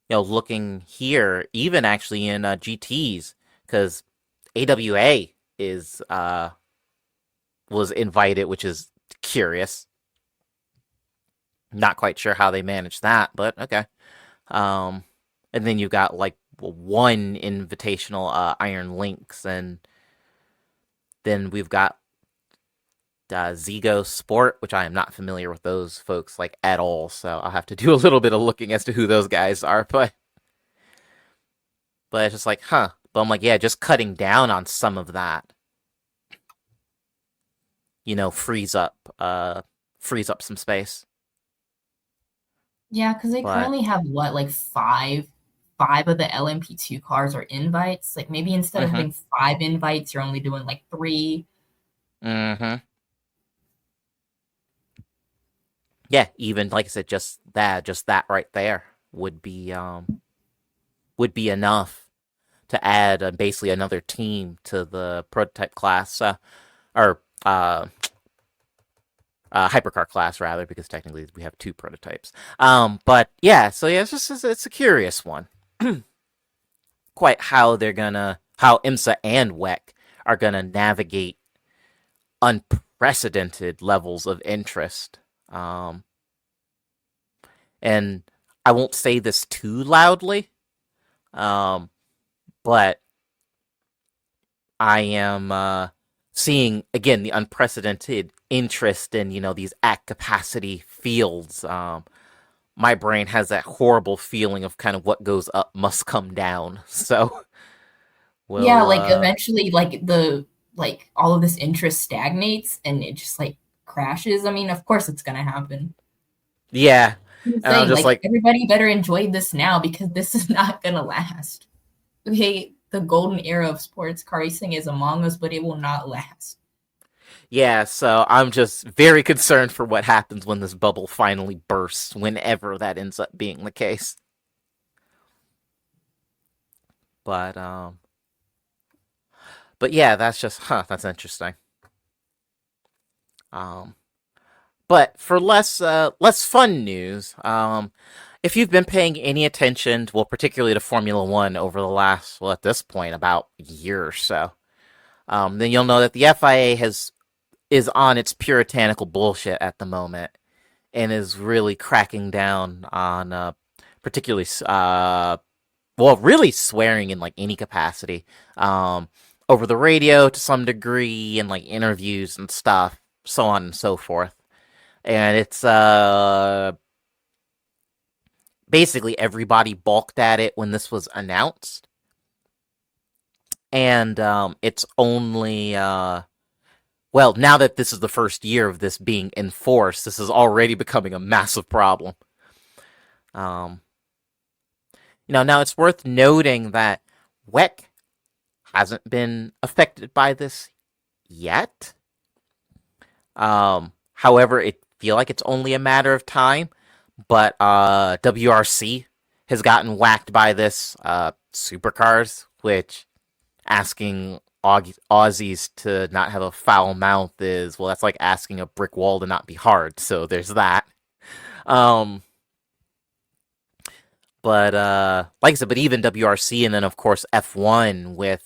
looking here, even actually in GTs, because AWA is was invited, which is curious. Not quite sure how they managed that, but okay. And then you've got like one invitational Iron Links, and then we've got Zigo Sport, which I am not familiar with those folks like at all, so I'll have to do a little bit of looking as to who those guys are, but it's just like, huh. But I'm like, yeah, just cutting down on some of that, frees up some space. Yeah, because they But currently have what like five of the LMP2 cars are invites. Like maybe instead of mm-hmm, having five invites, you're only doing like three. mm-hmm. Yeah, even like I said, just that right there would be enough to add basically another team to the prototype class, or hypercar class rather, because technically we have two prototypes. But yeah, so yeah, it's a curious one. Quite how how IMSA and WEC are gonna navigate unprecedented levels of interest. And I won't say this too loudly, but I am seeing again the unprecedented interest in these at capacity fields. My brain has that horrible feeling of kind of what goes up must come down. So Yeah, we'll like eventually like the like all of this interest stagnates and it just like crashes. I mean, of course it's gonna happen. yeah, I'm and I'm saying just like like everybody better enjoy this now because this is not gonna last. Okay, the golden era of sports car racing is among us, but it will not last. yeah. So I'm just very concerned for what happens when this bubble finally bursts, whenever that ends up being the case. But yeah, that's interesting. Um, but for less fun news, if you've been paying any attention, well, particularly to Formula One over the last, well, at this point, about a year or so, then you'll know that the FIA is on its puritanical bullshit at the moment and is really cracking down on particularly really swearing in like any capacity, over the radio to some degree, and like interviews and stuff, so on and so forth. And it's basically everybody balked at it when this was announced, and it's only now that this is the first year of this being enforced, this is already becoming a massive problem. Um, now it's worth noting that WEC hasn't been affected by this yet. However, it feel like it's only a matter of time. But WRC has gotten whacked by this. Supercars, which asking Aussies to not have a foul mouth is, well, that's like asking a brick wall to not be hard. So there's that. Um, But like I said, but even WRC and then of course F1 with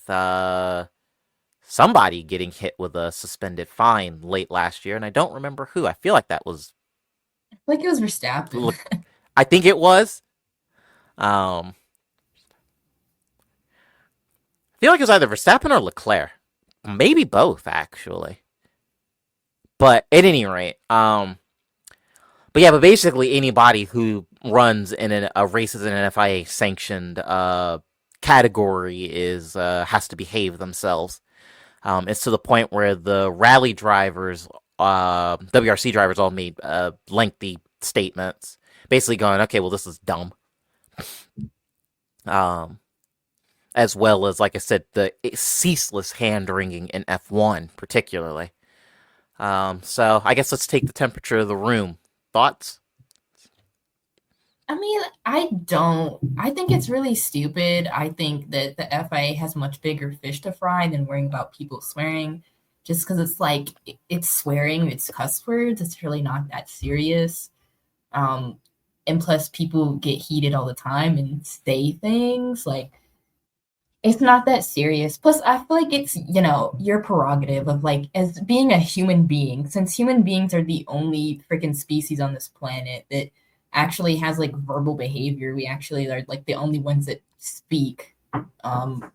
somebody getting hit with a suspended fine late last year, and I don't remember who. I feel like that was, Like it was Verstappen. I think it was. Um, I feel like it was either Verstappen or Leclerc, maybe both actually. But at any rate, but yeah, but basically anybody who runs in a races in an FIA sanctioned category is has to behave themselves. It's to the point where the rally drivers, WRC drivers, all made lengthy statements, basically going, "Okay, well, this is dumb." Um, as well as, like I said, the ceaseless hand wringing in F1, particularly. So I guess let's take the temperature of the room. Thoughts? I mean, I don't. I think it's really stupid. I think that the FIA has much bigger fish to fry than worrying about people swearing. Just because it's like it's swearing, it's cuss words. It's really not that serious. Um, and plus, people get heated all the time and say things like it's not that serious. Plus, I feel like it's, your prerogative of like, as being a human being, since human beings are the only freaking species on this planet that actually has like verbal behavior, we actually are like the only ones that speak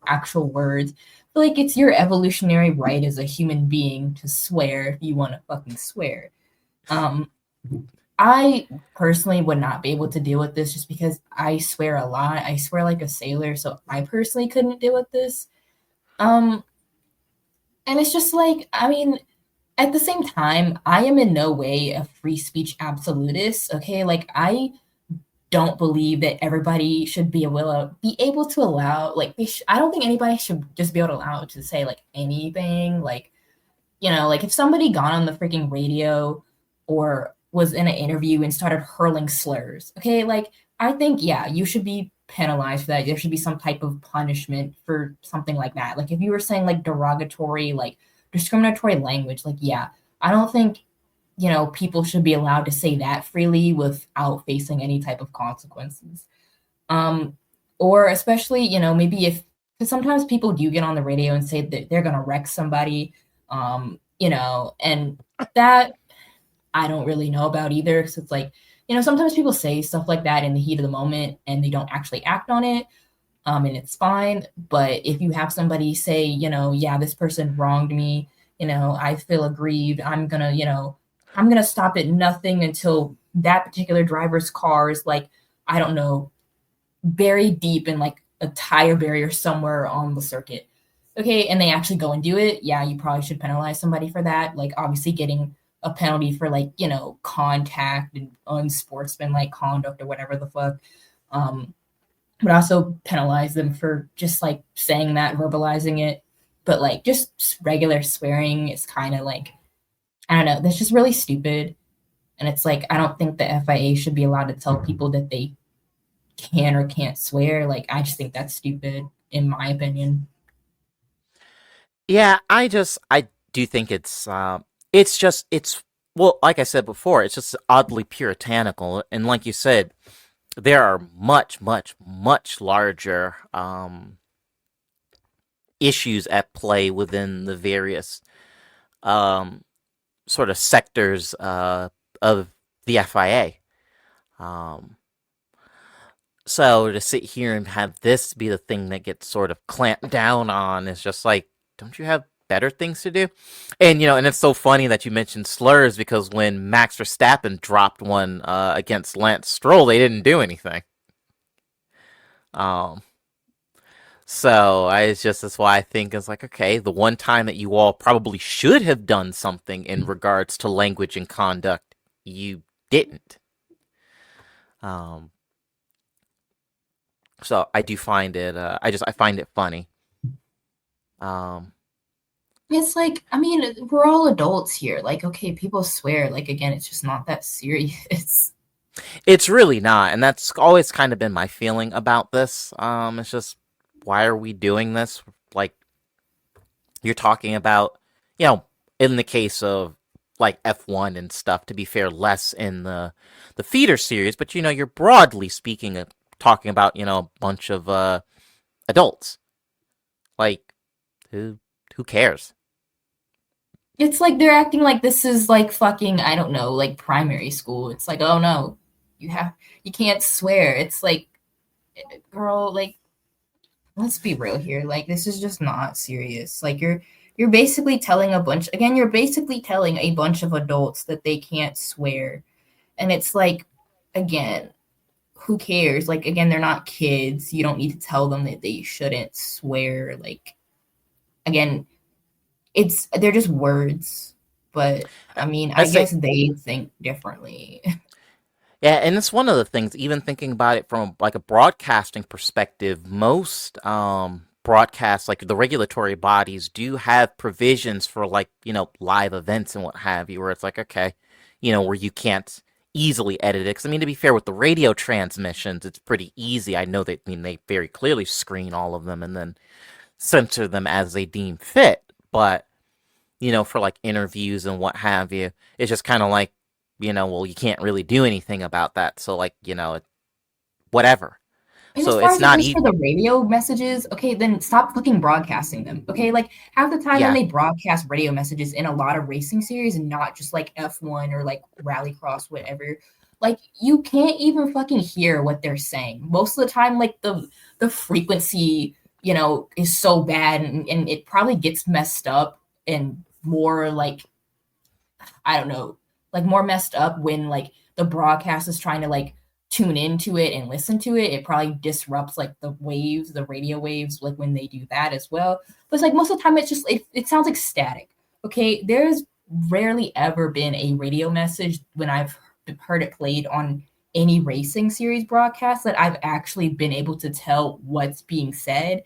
actual words. I feel like it's your evolutionary right as a human being to swear if you want to fucking swear. Um, I personally would not be able to deal with this just because I swear a lot. I swear like a sailor, so I personally couldn't deal with this. Um, and it's just like, I mean, at the same time, I am in no way a free speech absolutist. Okay, like I don't believe that everybody should be able to allow like I don't think anybody should just be able to allow to say like anything like like if somebody got on the freaking radio or was in an interview and started hurling slurs, okay, like I think, yeah, you should be penalized for that. There should be some type of punishment for something like that. Like if you were saying like derogatory, like discriminatory language, like, yeah, I don't think, people should be allowed to say that freely without facing any type of consequences. Um, or especially, maybe if, because sometimes people do get on the radio and say that they're going to wreck somebody, and that I don't really know about either. So it's like, sometimes people say stuff like that in the heat of the moment and they don't actually act on it. And it's fine. But if you have somebody say, yeah, this person wronged me, I feel aggrieved. I'm gonna stop at nothing until that particular driver's car is like, I don't know, buried deep in like a tire barrier somewhere on the circuit. Okay, and they actually go and do it. Yeah, you probably should penalize somebody for that. Like obviously getting a penalty for like, contact and unsportsmanlike conduct or whatever the fuck. Um, but also penalize them for just like saying that, verbalizing it. But like just regular swearing is kind of like, I don't know, that's just really stupid. And it's like, I don't think the FIA should be allowed to tell people that they can or can't swear. Like, I just think that's stupid, in my opinion. Yeah, I do think it's just it's well, like I said before, it's just oddly puritanical, and like you said, there are much, much, much larger issues at play within the various um, sort of sectors of the FIA. Um, so to sit here and have this be the thing that gets sort of clamped down on is just like, don't you have better things to do? And and it's so funny that you mentioned slurs because when Max Verstappen dropped one against Lance Stroll, they didn't do anything. Um, so it's just that's why I think it's like, okay, the one time that you all probably should have done something in regards to language and conduct, you didn't. Um, so I do find it. I find it funny. Um, It's like, I mean, we're all adults here. Like, okay, people swear. Like, again, it's just not that serious. it's really not, and that's always kind of been my feeling about this. It's just why are we doing this? Like you're talking about, in the case of like F1 and stuff. To be fair, less in the feeder series, but you're broadly speaking talking about, a bunch of adults. Like, who who cares? It's like they're acting like this is like fucking, I don't know, like primary school. It's like, oh no, you have you can't swear. It's like, girl, like let's be real here. Like this is just not serious. Like you're basically telling a bunch again, you're basically telling a bunch of adults that they can't swear. And it's like, again, who cares? Like again, they're not kids. You don't need to tell them that they shouldn't swear. Like again, they're just words. But I mean, I I say, guess they think differently. yeah, and it's one of the things. Even thinking about it from like a broadcasting perspective, most broadcasts, like the regulatory bodies, do have provisions for like live events and what have you, where it's like okay, where you can't easily edit it. Because I mean, to be fair, with the radio transmissions, it's pretty easy. I know that they very clearly screen all of them and then censor them as they deem fit, but for like interviews and what have you. It's just kind of like, well, you can't really do anything about that. So like, whatever. And as So far it's as it not goes for the radio messages, okay, then stop fucking broadcasting them. Okay, like half the time when yeah. they broadcast radio messages in a lot of racing series and not just like F1 or like Rallycross, whatever, like you can't even fucking hear what they're saying. Most of the time, like the frequency, is so bad and it probably gets messed up and more like I don't know, like more messed up when like the broadcast is trying to like tune into it and listen to it. It probably disrupts like the waves, the radio waves, like when they do that as well. But it's like most of the time it's just it sounds like static. Okay. There's rarely ever been a radio message when I've heard it played on any racing series broadcast that I've actually been able to tell what's being said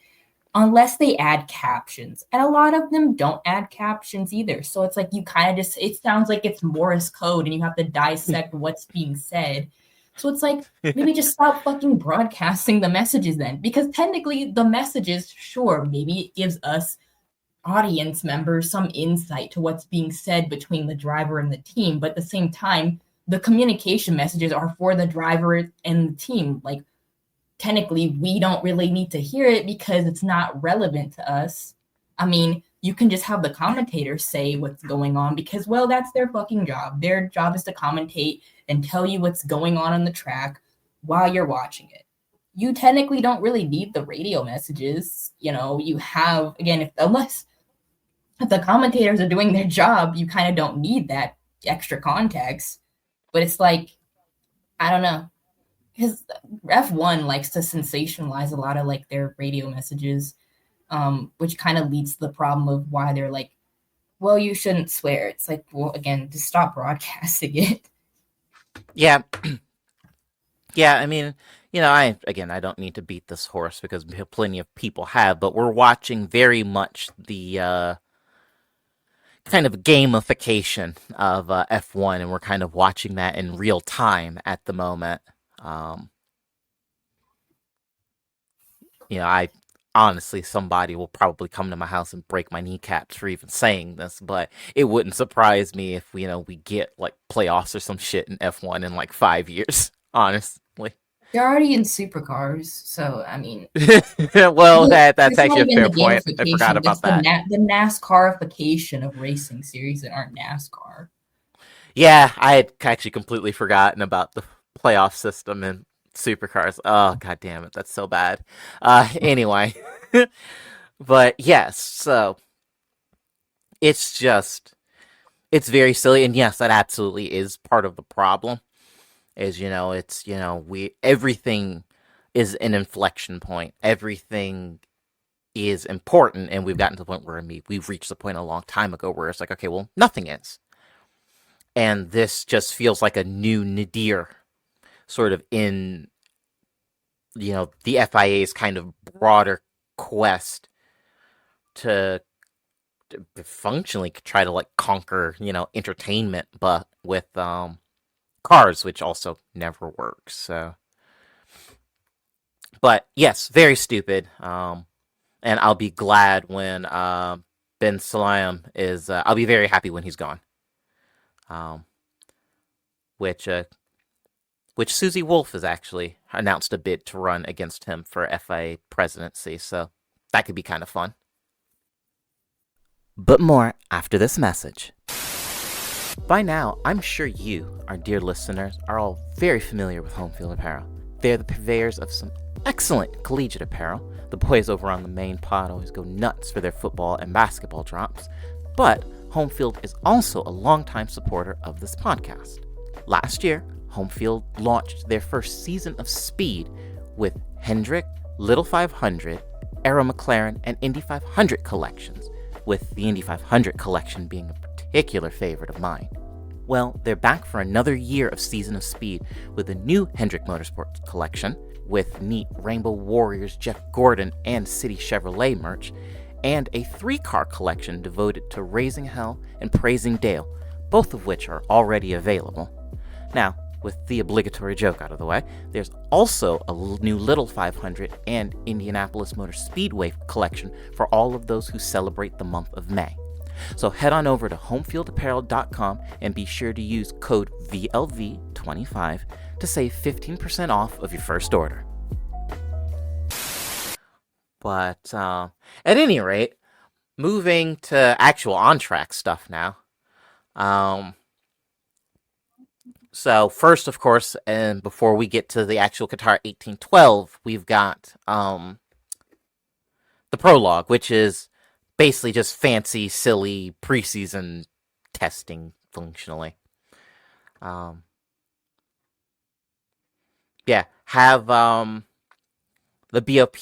unless they add captions. And a lot of them don't add captions either. So it's like you kind of just, it sounds like it's Morse code and you have to dissect what's being said. So it's like, maybe just stop fucking broadcasting the messages then. Because technically, the messages, sure, maybe it gives us audience members some insight to what's being said between the driver and the team. But at the same time, the communication messages are for the driver and the team. Like, technically we don't really need to hear it because it's not relevant to us. I mean, you can just have the commentators say what's going on because, well, that's their fucking job. Their job is to commentate and tell you what's going on the track while you're watching it. You technically don't really need the radio messages. You have, again, if the commentators are doing their job, you kind of don't need that extra context. But it's like, I don't know, because F1 likes to sensationalize a lot of like their radio messages, which kind of leads to the problem of why they're like, well, you shouldn't swear. It's like, well, again, just stop broadcasting it. Yeah. Yeah, I mean, I don't need to beat this horse because plenty of people have, but we're watching very much the kind of gamification of F1, and we're kind of watching that in real time at the moment. Um, I honestly, somebody will probably come to my house and break my kneecaps for even saying this, but it wouldn't surprise me if we get like playoffs or some shit in F1 in like 5 years. Honestly, They're already in supercars, so I mean, well, that's it's not actually a even fair the point. I forgot gamification; it's about that. the NASCARification of racing series that aren't NASCAR. Yeah, I had actually completely forgotten about the playoff system in supercars. Oh, god damn it, that's so bad. Anyway, but yes, so it's just it's very silly, and yes, that absolutely is part of the problem. Is it's we everything is an inflection point. Everything is important, and we've gotten to the point where we've reached the point a long time ago where it's like, okay, well, nothing is, and this just feels like a new nadir, sort of in the FIA's kind of broader quest to functionally try to like conquer entertainment, but with cars, which also never works. So, but yes, very stupid. And I'll be glad when Ben Salam is. I'll be very happy when he's gone. Um, which which Susie Wolf has actually announced a bid to run against him for FIA presidency, so that could be kind of fun. But more after this message. By now, I'm sure you, our dear listeners, are all very familiar with Home Field Apparel. They're the purveyors of some excellent collegiate apparel. The boys over on the main pod always go nuts for their football and basketball drops. But Home Field is also a longtime supporter of this podcast. Last year, Home Field launched their first season of Speed with Hendrick, Little 500, Arrow McLaren, and Indy 500 collections, with the Indy 500 collection being a particular favorite of mine. Well, they're back for another year of Season of Speed with a new Hendrick Motorsports collection with neat Rainbow Warriors, Jeff Gordon, and City Chevrolet merch, and a 3-car collection devoted to Raising Hell and Praising Dale, both of which are already available. Now, with the obligatory joke out of the way, there's also a new Little 500 and Indianapolis Motor Speedway collection for all of those who celebrate the month of May. So head on over to homefieldapparel.com and be sure to use code VLV25 to save 15% off of your first order. But at any rate, moving to actual on-track stuff now. So first, of course, and before we get to the actual Qatar 1812, we've got the prologue, which is basically just fancy, silly preseason testing functionally. Have the BOP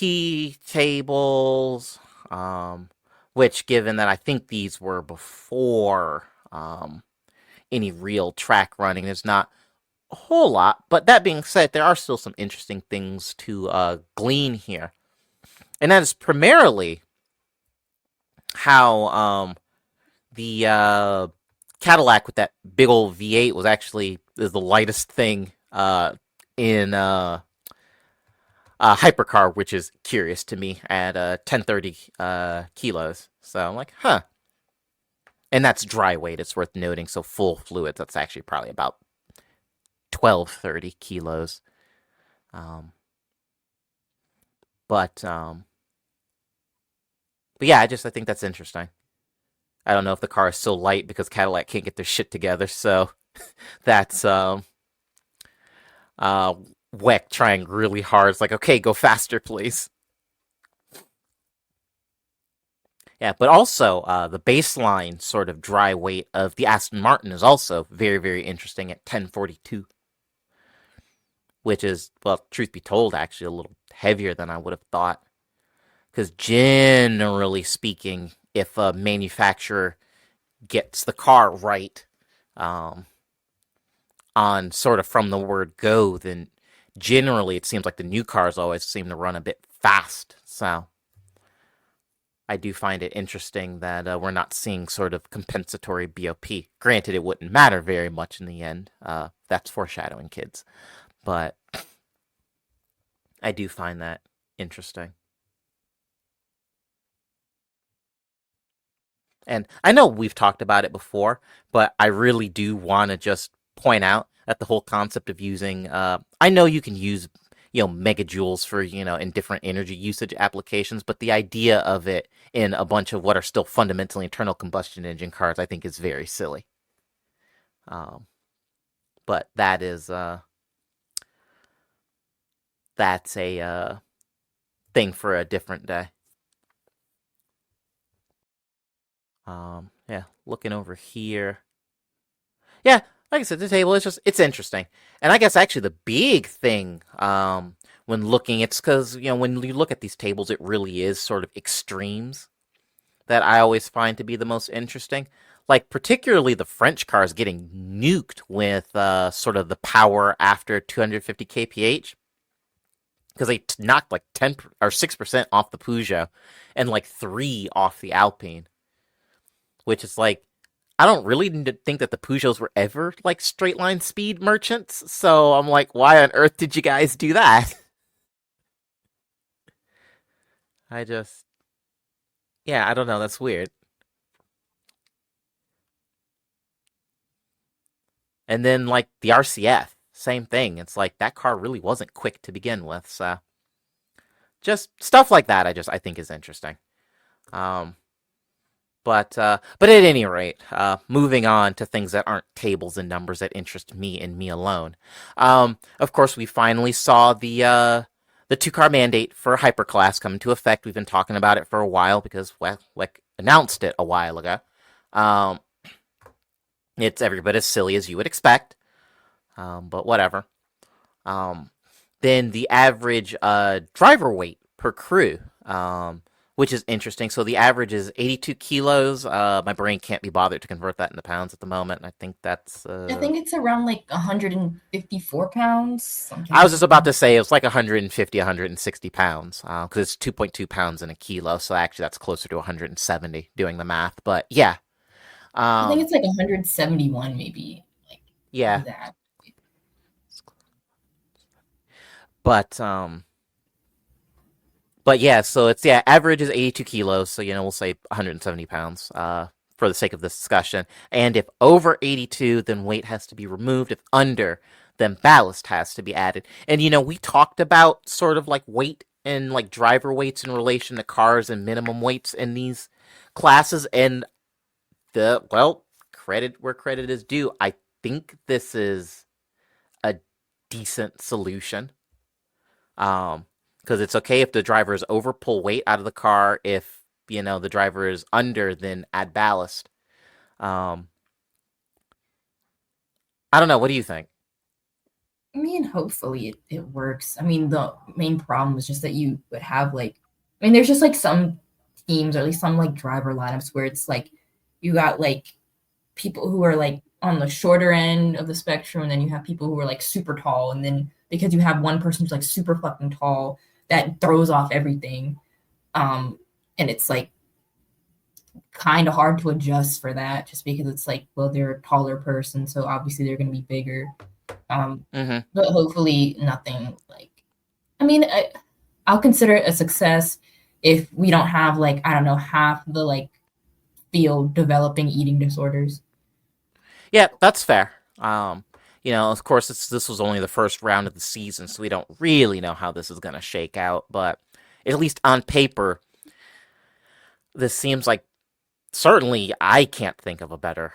tables, which, given that I think these were before any real track running, there's not a whole lot. But that being said, there are still some interesting things to glean here. And that is primarily how the Cadillac with that big old V8 was actually the lightest thing in hypercar, which is curious to me, at 1030 kilos. So I'm like, huh. And that's dry weight, it's worth noting. So full fluids, that's actually probably about 1230 kilos. But yeah, I think that's interesting. I don't know if the car is so light because Cadillac can't get their shit together, so that's WEC trying really hard. It's like, okay, go faster, please. Yeah, but also the baseline sort of dry weight of the Aston Martin is also very, very interesting at 1042, which is, well, truth be told, actually a little heavier than I would have thought. Because generally speaking, if a manufacturer gets the car right on sort of from the word go, then generally it seems like the new cars always seem to run a bit fast. So I do find it interesting that we're not seeing sort of compensatory BOP. Granted, it wouldn't matter very much in the end. That's foreshadowing, kids. But I do find that interesting. And I know we've talked about it before, but I really do want to just point out that the whole concept of using, I know you can use, megajoules for, in different energy usage applications, but the idea of it in a bunch of what are still fundamentally internal combustion engine cars, I think is very silly. But that is, that's a thing for a different day. Looking over here. Yeah, like I said, the table is it's interesting. And I guess actually the big thing when looking, it's because, when you look at these tables, it really is sort of extremes that I always find to be the most interesting. Like, particularly the French cars getting nuked with sort of the power after 250 kph. Because they knocked like 10 or 6% off the Peugeot and like 3 off the Alpine. Which is like, I don't really think that the Peugeots were ever like straight line speed merchants. So I'm like, why on earth did you guys do that? I don't know. That's weird. And then like the RCF. same thing. It's like that car really wasn't quick to begin with. So just stuff like that, I think is interesting. Um, but at any rate, moving on to things that aren't tables and numbers that interest me and me alone. Of course, we finally saw the 2-car mandate for hyperclass come into effect. We've been talking about it for a while because WEC announced it a while ago. Um, it's every bit as silly as you would expect, but whatever. Um, then the average driver weight per crew, which is interesting. So the average is 82 kilos. My brain can't be bothered to convert that into pounds at the moment. I think that's. I think it's around like 154 pounds, I was something. just about to say it was like 150, 160 pounds because it's 2.2 pounds in a kilo. So actually, that's closer to 170 doing the math. But yeah, I think um, it's like 171, maybe like yeah, that. but um, But yeah, so it's average is 82 kilos, so we'll say 170 pounds for the sake of this discussion. And if over 82, then weight has to be removed. If under, then ballast has to be added. And we talked about sort of like weight and like driver weights in relation to cars and minimum weights in these classes. And credit where credit is due. I think this is a decent solution. Because it's okay if the driver is over, pull weight out of the car. If the driver is under, then add ballast. Um, I don't know. What do you think? I mean, hopefully it works. I mean, the main problem is just that you would have like, I mean, there's just like some teams, or at least some like driver lineups where it's like you got like people who are like on the shorter end of the spectrum, and then you have people who are like super tall, and then because you have one person who's like super fucking tall, that throws off everything. And it's like kind of hard to adjust for that, just because it's like, well, they're a taller person, so obviously they're going to be bigger. Mm-hmm. But hopefully nothing like, I mean, I'll consider it a success if we don't have like, I don't know, half the like field developing eating disorders. Yeah, that's fair. Of course, this was only the first round of the season, so we don't really know how this is going to shake out. But at least on paper, this seems like certainly I can't think of a better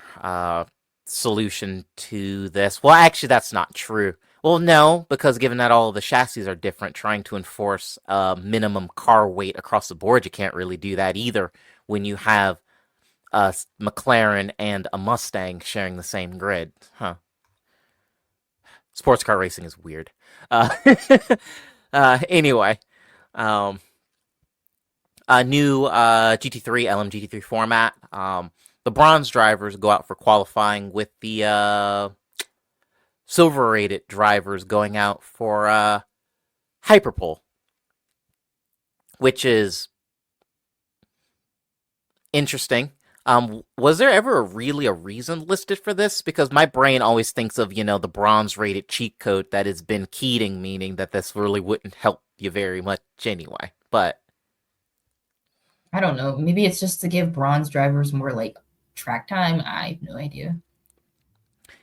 solution to this. Well, actually, that's not true. Well, no, because given that all of the chassis are different, trying to enforce minimum car weight across the board, you can't really do that either when you have a McLaren and a Mustang sharing the same grid. Huh. Sports car racing is weird. Uh, anyway, um, a new GT3 LMGT3 format. The bronze drivers go out for qualifying, with the silver rated drivers going out for hyperpole, which is interesting. Was there ever really a reason listed for this? Because my brain always thinks of, the bronze rated cheat code that has been Keating, meaning that this really wouldn't help you very much anyway. But I don't know. Maybe it's just to give bronze drivers more like track time. I have no idea.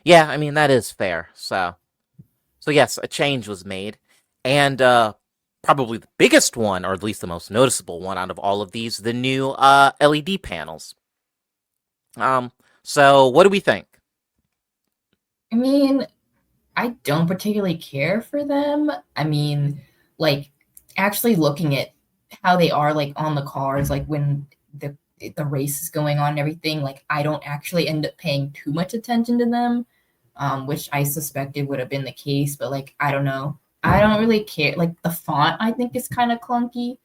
yeah, I mean that is fair. So yes, a change was made. And probably the biggest one, or at least the most noticeable one out of all of these, the new LED panels. So what do we think? I mean, I don't particularly care for them. I mean, like actually looking at how they are like on the cars, like when the race is going on and everything, like I don't actually end up paying too much attention to them, which I suspected would have been the case, but like I don't know. I don't really care. Like the font I think is kind of clunky.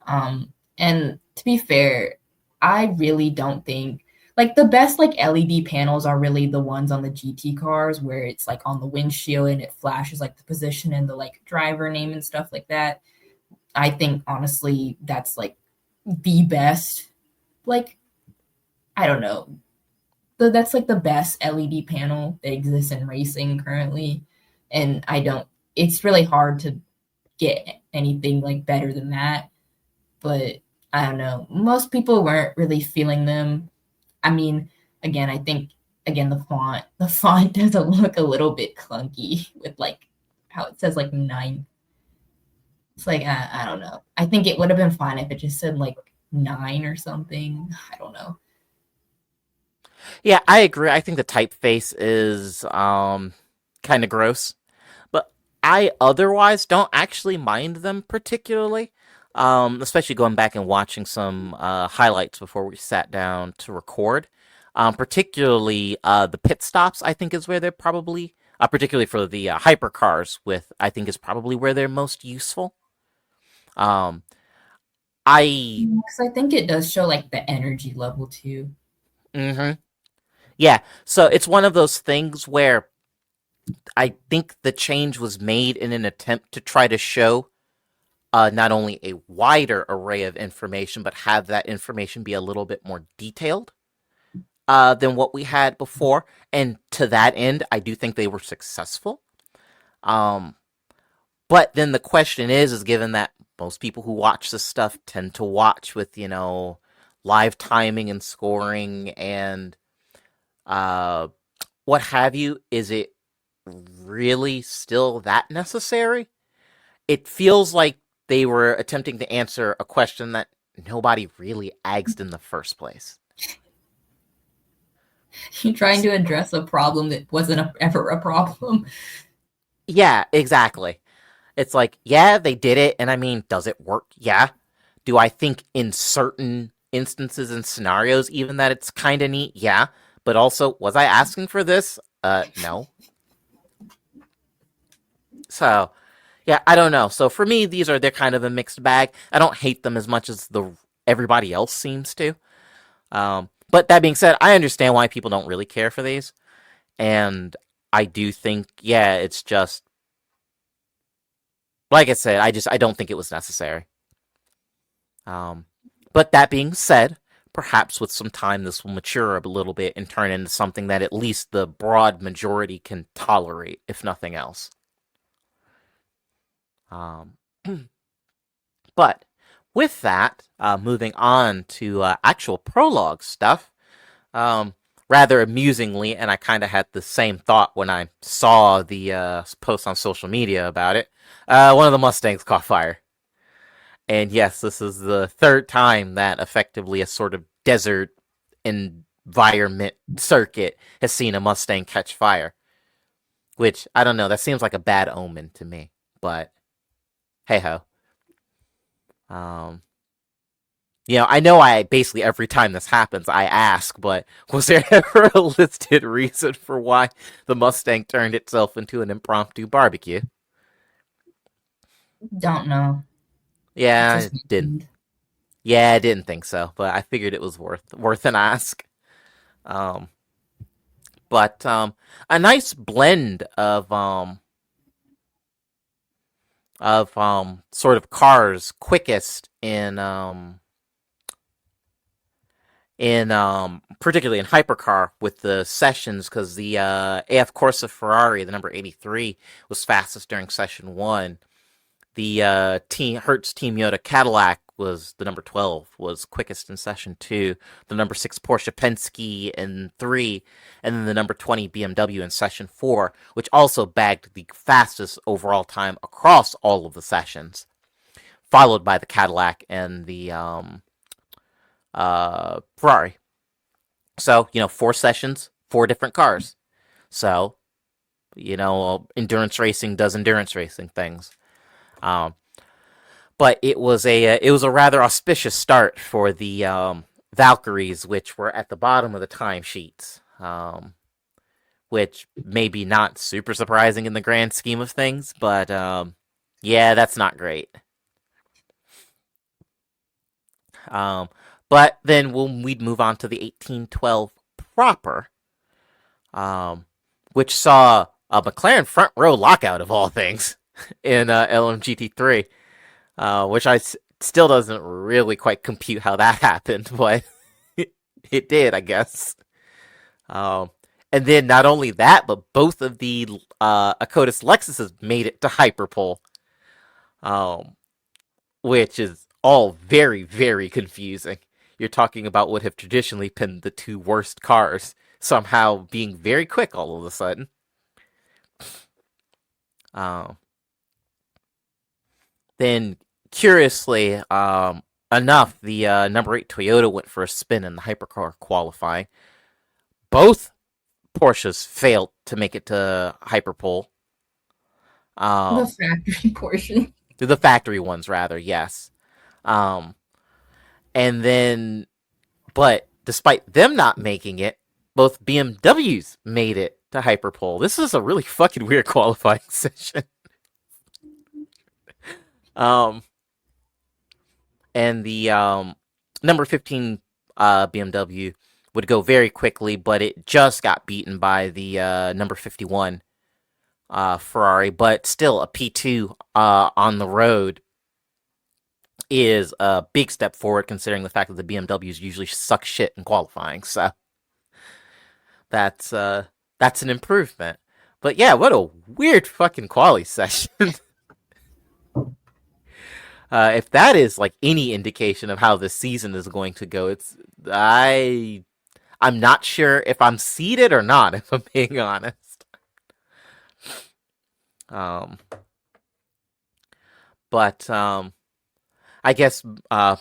And to be fair, I really don't think like the best like LED panels are really the ones on the GT cars where it's like on the windshield and it flashes like the position and the like driver name and stuff like that. I think honestly that's like the best. Like I don't know. That's like the best LED panel that exists in racing currently, and I don't. It's really hard to get anything like better than that. But I don't know. Most people weren't really feeling them. I mean, again, I think again, the font doesn't look a little bit clunky with like how it says like nine. It's like I don't know. I think it would have been fine if it just said like 9 or something. I don't know. Yeah, I agree. I think the typeface is kind of gross, but I otherwise don't actually mind them particularly. Especially going back and watching some highlights before we sat down to record. Particularly the pit stops, I think is where they're probably, particularly for the hypercars, with I think is probably where they're most useful. Um, I, Because I think it does show like the energy level too. hmm yeah. So it's one of those things where I think the change was made in an attempt to try to show not only a wider array of information, but have that information be a little bit more detailed than what we had before. And to that end, I do think they were successful. Um, but then the question is given that most people who watch this stuff tend to watch with, live timing and scoring and uh, what have you, is it really still that necessary? It feels like they were attempting to answer a question that nobody really asked in the first place. You're trying to address a problem that wasn't ever a problem. Yeah, exactly. It's like, yeah, they did it, and I mean, does it work? Yeah. Do I think in certain instances and scenarios even that it's kind of neat? Yeah. But also, was I asking for this? No. So, yeah, I don't know. So for me, they're kind of a mixed bag. I don't hate them as much as the everybody else seems to. But that being said, I understand why people don't really care for these, and I do think, yeah, it's just like I said. I don't think it was necessary. Um, but that being said, perhaps with some time, this will mature a little bit and turn into something that at least the broad majority can tolerate, if nothing else. Um, but with that, moving on to actual prologue stuff. Um, Rather amusingly, and I kind of had the same thought when I saw the post on social media about it. One of the Mustangs caught fire. And yes, this is the third time that effectively a sort of desert environment circuit has seen a Mustang catch fire. Which, I don't know, that seems like a bad omen to me. But, hey ho. Um, I know I basically every time this happens, I ask, but was there ever a listed reason for why the Mustang turned itself into an impromptu barbecue? Don't know. It Yeah, just I didn't. Yeah, I didn't think so, but I figured it was worth an ask. Um, but a nice blend of sort of cars quickest in particularly in hypercar with the sessions because the AF Corsa Ferrari, the number 83, was fastest during session 1. The Hertz Team Yoda Cadillac was the number 12, was quickest in session 2. The number 6 Porsche Penske in 3, and then the number 20 BMW in session 4, which also bagged the fastest overall time across all of the sessions, followed by the Cadillac and the Ferrari. So, 4 sessions, 4 different cars. So, endurance racing does endurance racing things. Um, but it was a rather auspicious start for the Valkyries, which were at the bottom of the timesheets. Which maybe not super surprising in the grand scheme of things, but yeah, that's not great. Um, but then we'd move on to the 1812 proper, um, which saw a McLaren front row lockout of all things in LMGT3, which still doesn't really quite compute how that happened, but it did, I guess. Um, and then not only that, but both of the Akotis Lexuses made it to Hyperpole, um, which is all very, very confusing. You're talking about what have traditionally been the 2 worst cars somehow being very quick all of a sudden. Um, then, curiously enough, the number 8 Toyota went for a spin in the hypercar qualifying. Both Porsches failed to make it to hyperpole. The Um, factory portion. the factory ones, rather, yes. Um, and then, but despite them not making it, both BMWs made it to hyperpole. This is a really fucking weird qualifying session. Um, and the number 15 BMW would go very quickly, but it just got beaten by the number 51 Ferrari. But still, a P2 on the road is a big step forward, considering the fact that the BMWs usually suck shit in qualifying. So that's an improvement. But yeah, what a weird fucking quali session. If that is like any indication of how this season is going to go, I'm not sure if I'm seeded or not. If I'm being honest, um, but I guess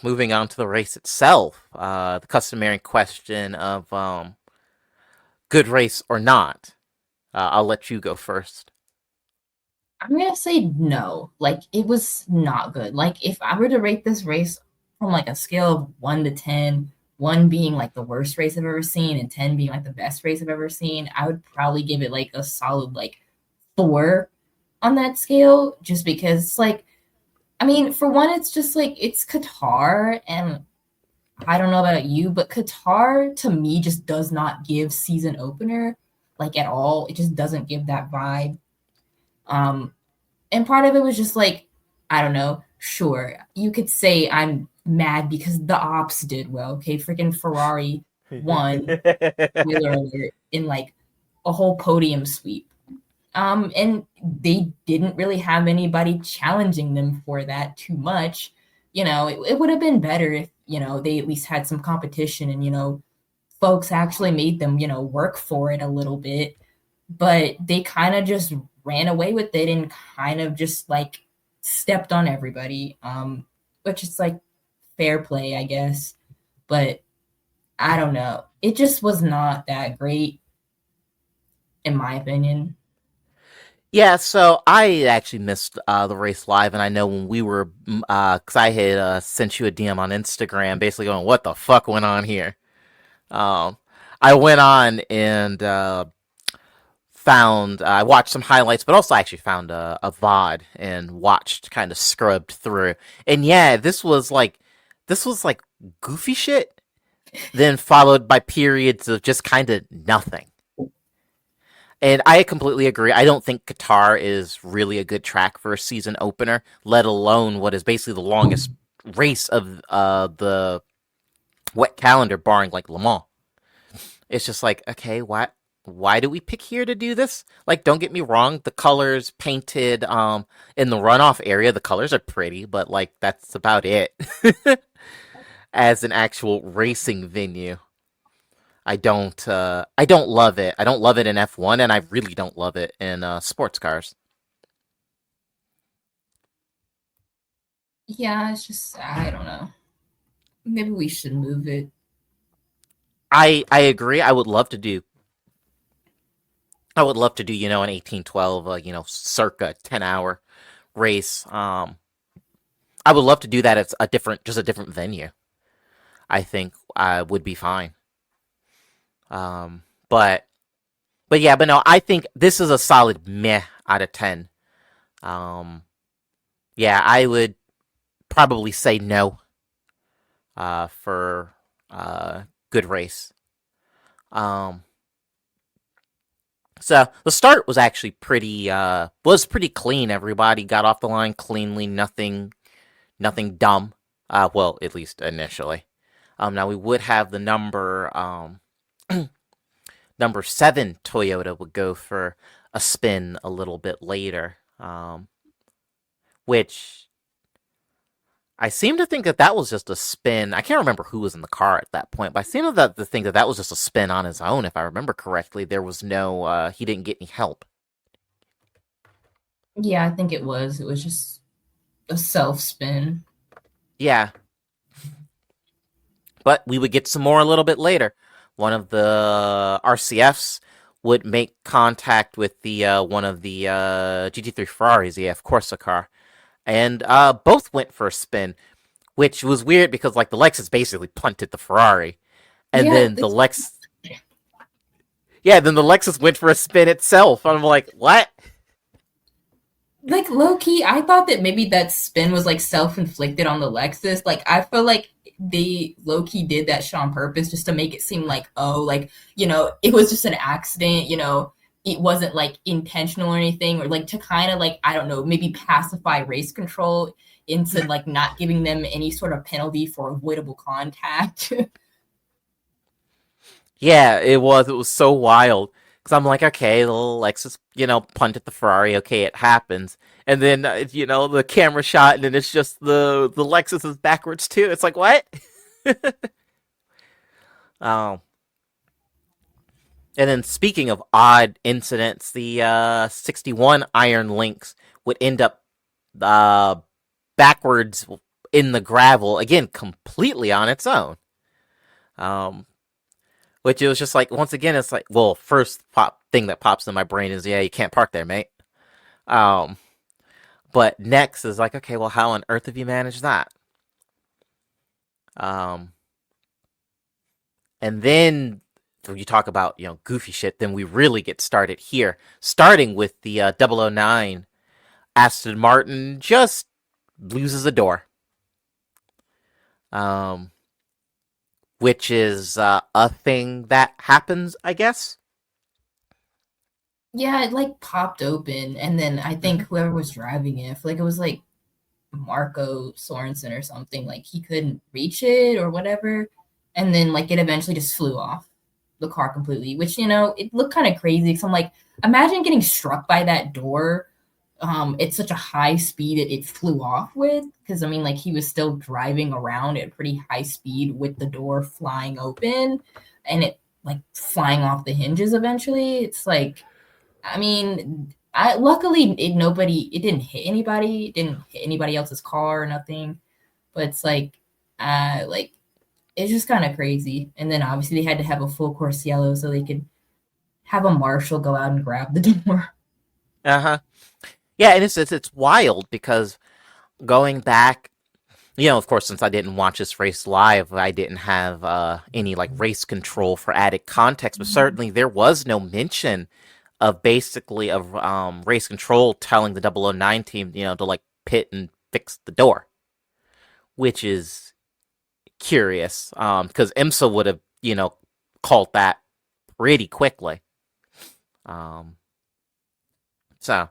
moving on to the race itself, the customary question of good race or not. I'll let you go first. I'm gonna say no. Like it was not good. Like if I were to rate this race from like a scale of 1 to 10, one being like the worst race I've ever seen, and 10 being like the best race I've ever seen, I would probably give it like a solid like 4 on that scale, just because like I mean, for one, it's just like it's Qatar, and I don't know about you, but Qatar to me just does not give season opener like at all. It just doesn't give that vibe. Um, and part of it was just like, I don't know, sure, you could say I'm mad because the ops did well. Okay, freaking Ferrari won, spoiler alert, in like a whole podium sweep. And they didn't really have anybody challenging them for that too much. It would have been better if, they at least had some competition and, folks actually made them, work for it a little bit. But they kind of just ran away with it and kind of just like stepped on everybody. Which is like fair play, I guess. But I don't know. It just was not that great, in my opinion. Yeah, so I actually missed the race live, and I know when we were, because I had sent you a DM on Instagram, basically going, "What the fuck went on here?" Um, I went on and found, I watched some highlights, but also I actually found a VOD and watched, kind of scrubbed through, and yeah, this was like goofy shit, then followed by periods of just kind of nothing. And I completely agree. I don't think Qatar is really a good track for a season opener, let alone what is basically the longest race of the wet calendar, barring like Le Mans. It's just like, okay, why do we pick here to do this? Like, don't get me wrong, the colors painted in the runoff area, the colors are pretty, but like that's about it. As an actual racing venue. I don't love it. I don't love it in F1, and I really don't love it in sports cars. Yeah, it's just, I don't know. Maybe we should move it. I agree. I would love to do an 1812 circa 10-hour race. I would love to do that at just a different venue. I think I would be fine. Um, but but no, I think this is a solid meh out of 10. Um, yeah, I would probably say no for good race. Um, so the start was actually pretty clean. Everybody got off the line cleanly. Nothing dumb. Well, at least initially. Now we would have the number 7 Toyota would go for a spin a little bit later, which I seem to think that that was just a spin. I can't remember who was in the car at that point, but I seem to think that that was just a spin on his own. If I remember correctly, there was no, he didn't get any help. Yeah, I think it was. It was just a self spin. Yeah, but we would get some more a little bit later. One of the RCFs would make contact with the one of the GT3 Ferraris, the of course, a car, and both went for a spin, which was weird because like the Lexus basically punted the Ferrari, and Yeah, then the then the Lexus went for a spin itself. I'm like, what? like low key, I thought that maybe that spin was like self inflicted on the Lexus. Like I feel like they low key did that shit on purpose just to make it seem like, oh, like, it was just an accident, it wasn't like intentional or anything, or like to kind of like, I don't know, maybe pacify race control into like not giving them any sort of penalty for avoidable contact. Yeah, it was. It was so wild because I'm like, okay, the little Lexus, punted the Ferrari. Okay, it happens, and then the camera shot, and then it's just the Lexus is backwards too. It's like what? um, and then speaking of odd incidents, the 61 Iron Lynx would end up uh backwards in the gravel again, completely on its own. Um, which it was just like once again, it's like, well, first pop thing that pops in my brain is, yeah, you can't park there, mate. Um, but next is like, okay, well, how on earth have you managed that? Um, and then when you talk about goofy shit, then we really get started here, starting with the double oh 009 Aston Martin just loses a door. Um, which is a thing that happens, I guess. Yeah, it like popped open, and then I think Mm-hmm. whoever was driving it, I feel like it was like Marco Sorensen or something, like he couldn't reach it or whatever. And then like it eventually just flew off the car completely, which it looked kind of crazy. Cause I'm like, imagine getting struck by that door at such a high speed it flew off with. Cause I mean, like he was still driving around at pretty high speed with the door flying open and it like flying off the hinges eventually. It's like, I mean, I luckily it didn't hit anybody, it didn't hit anybody else's car or nothing. But it's like it's just kind of crazy. And then obviously they had to have a full course yellow so they could have a marshal go out and grab the door. Uh huh. Yeah, and it's wild because going back, of course, since I didn't watch this race live, I didn't have any like race control for added context. But certainly there was no mention of basically of race control telling the double oh 009 team, to like pit and fix the door, which is curious. Because IMSA would have, called that pretty quickly. Um, so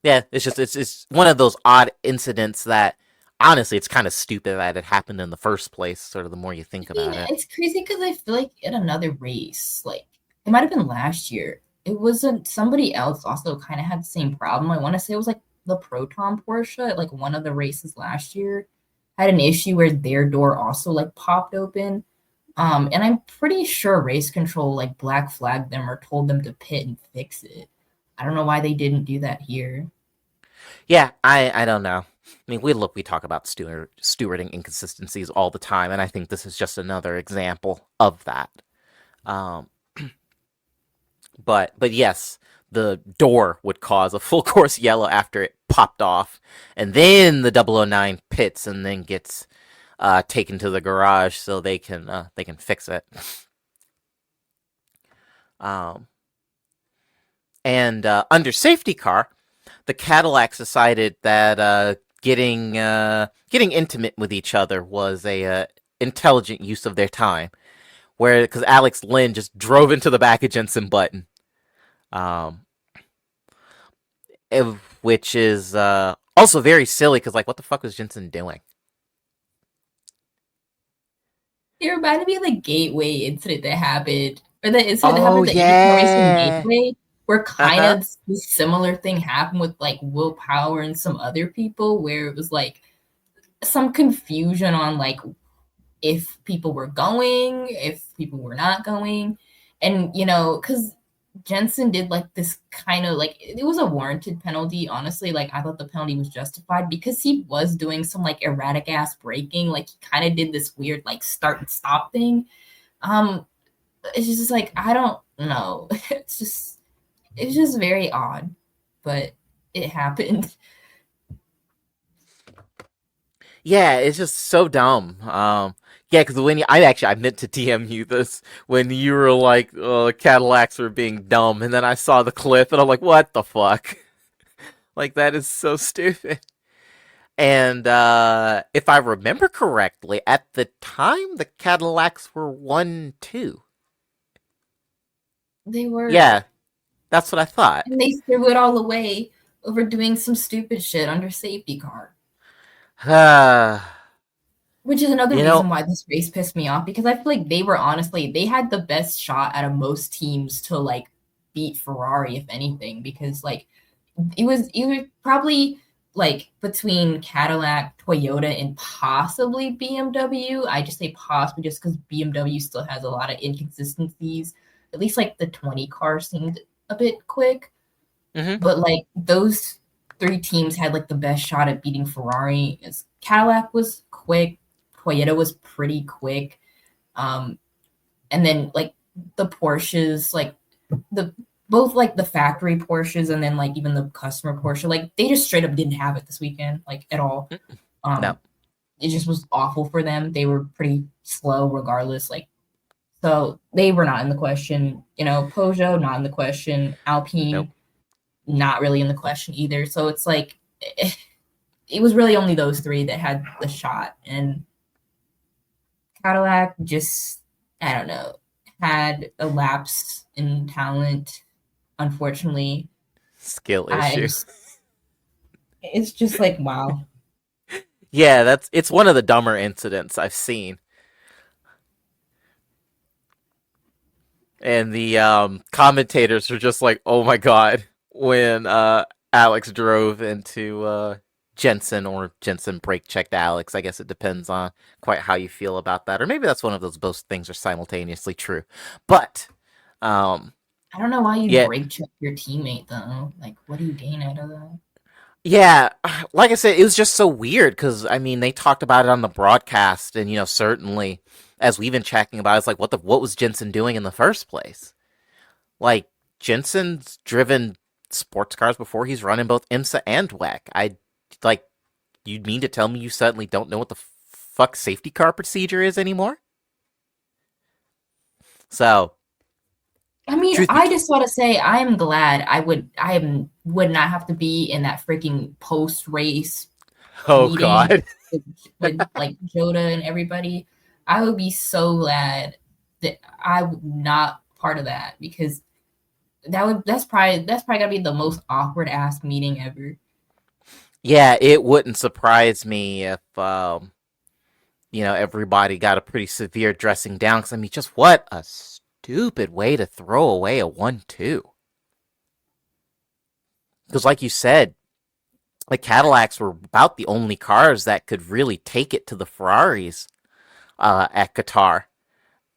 yeah, it's one of those odd incidents that honestly it's kind of stupid that it happened in the first place. Sort of the more you think I mean, about it. it's crazy because I feel like in another race, like it might have been last year, it wasn't somebody else also kind of had the same problem. I want to say it was like the Proton Porsche at like one of the races last year had an issue where their door also like popped open. And I'm pretty sure race control like black flagged them or told them to pit and fix it. I don't know why they didn't do that here. Yeah, I don't know. I mean, we talk about stewarding inconsistencies all the time, and I think this is just another example of that. Um, but yes, the door would cause a full course yellow after it popped off, and then the double oh 009 pits and then gets taken to the garage so they can fix it. Um, and under safety car, the Cadillacs decided that getting intimate with each other was a intelligent use of their time. Where because Alex Lynn just drove into the back of Jensen Button, um, which is also very silly because like what the fuck was Jensen doing? It reminded me of the Gateway incident that happened, or the incident that Oh happened at the Indian Racing yeah, Gateway, where uh kind huh. of this similar thing happened with like Will Power and some other people, where it was like some confusion on like if people were going, if people were not going. And, because Jensen did like this kind of like, it was a warranted penalty, honestly. Like, I thought the penalty was justified because he was doing some like erratic ass braking. Like, he kind of did this weird like start and stop thing. Um, it's just like, I don't know. It's just very odd, but it happened. Yeah, it's just so dumb. Yeah, because I meant to DM you this when you were like, Cadillacs were being dumb, and then I saw the clip, and I'm like, what the fuck? Like, that is so stupid. And if I remember correctly, at the time, the Cadillacs were 1-2. They were. Yeah, that's what I thought. And they threw it all away over doing some stupid shit under safety car. Which is another You reason know, why this race pissed me off, because I feel like they had the best shot out of most teams to like beat Ferrari, if anything, because like it was probably like between Cadillac, Toyota, and possibly BMW. I just say possibly just because BMW still has a lot of inconsistencies. At least like the 20 car seemed a bit quick. hmm But like those three teams had like the best shot at beating Ferrari. Is Cadillac was quick, Toyota was pretty quick, um, and then like the Porsches, like the both like the factory Porsches and then like even the customer Porsche, like they just straight up didn't have it this weekend, like at all. no, Um, it just was awful for them. They were pretty slow regardless. Like so they were not in the question. Peugeot not in the question. nope. Alpine not really in the question either. So it's like it was really only those three that had the shot, and Cadillac just I don't know had a lapse in talent. Unfortunately, Skill I issue. just it's just like wow. Yeah, it's one of the dumber incidents I've seen. And the commentators are just like, "Oh my god!" when Alex drove into Jensen, or Jensen brake checked Alex. I guess it depends on quite how you feel about that, or maybe that's one of those both things are simultaneously true. But um, I don't know why you'd yeah, brake check your teammate though. Like, what do you gain out of that? yeah, like I said, it was just so weird because I mean they talked about it on the broadcast, and certainly as we've been checking about, it, it's like what was Jensen doing in the first place? Like, Jensen's driven sports cars before. He's running both IMSA and WEC. Like, you mean to tell me you suddenly don't know what the fuck safety car procedure is anymore? So, I mean, truth be I told, just want to say I'm glad would not have to be in that freaking post race oh meeting god, with like Joda and everybody. I would be so glad that I was not part of that, because that's probably gonna be the most awkward ass meeting ever. yeah, it wouldn't surprise me if everybody got a pretty severe dressing down. Because I mean, just what a stupid way to throw away a 1-2. Because, like you said, the Cadillacs were about the only cars that could really take it to the Ferraris at Qatar,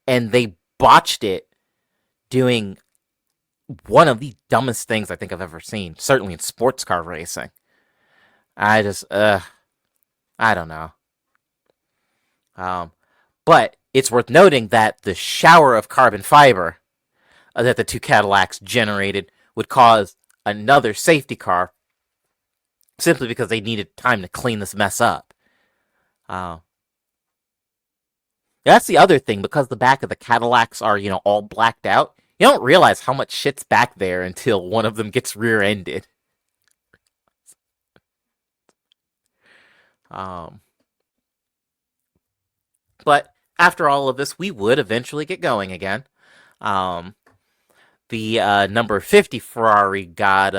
and they botched it, doing one of the dumbest things I think I've ever seen, certainly in sports car racing. I just, I don't know. Um, but it's worth noting that the shower of carbon fiber that the two Cadillacs generated would cause another safety car simply because they needed time to clean this mess up. Uh, that's the other thing, because the back of the Cadillacs are, all blacked out. You don't realize how much shit's back there until one of them gets rear-ended. Um, but after all of this, we would eventually get going again. Um, the number 50 Ferrari got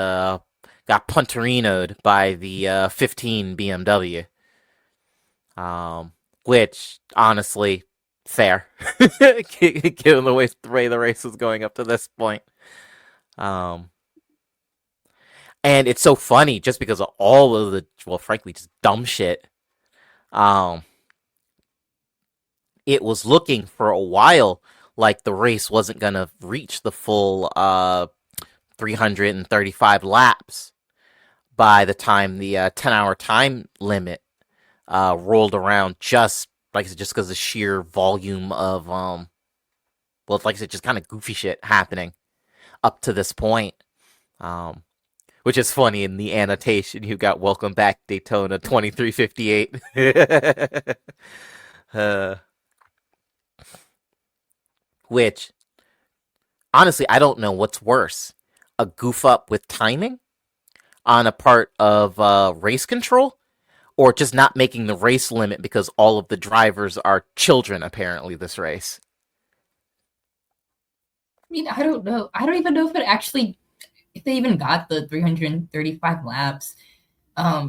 punterinoed by the 15 BMW. Which honestly, fair, given the way the race was going up to this point. Um, and it's so funny just because of all of the, well, frankly, just dumb shit Um, it was looking for a while like the race wasn't gonna reach the full 335 laps by the time the 10-hour time limit rolled around. Just like I said, just because the sheer volume of well, like I said, just kind of goofy shit happening up to this point. Um, which is funny in the annotation. You got "Welcome back Daytona 2358." uh, which honestly, I don't know what's worse: a goof up with timing on a part of race control, or just not making the race limit because all of the drivers are children. Apparently, this race. I mean, I don't know. I don't even know if they even got the 335 laps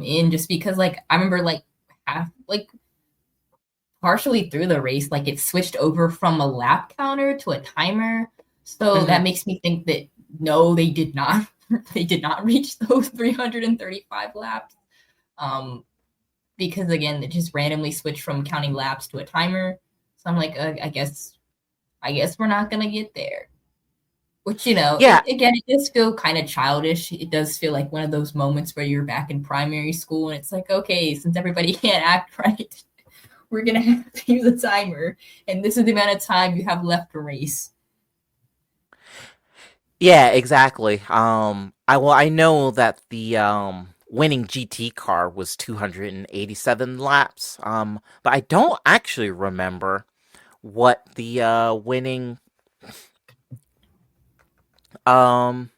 in, just because like I remember like half like partially through the race, like it switched over from a lap counter to a timer. So Mm-hmm. that makes me think that no, they did not. They did not reach those 335 laps. Um, because again, it just randomly switched from counting laps to a timer. So I'm like, I guess we're not gonna get there. Which Yeah, it does feel kind of childish. It does feel like one of those moments where you're back in primary school, and it's like, okay, since everybody can't act right, we're gonna have to use a timer, and this is the amount of time you have left to race. yeah, exactly. I know that the winning GT car was 287 laps. But I don't actually remember what the winning um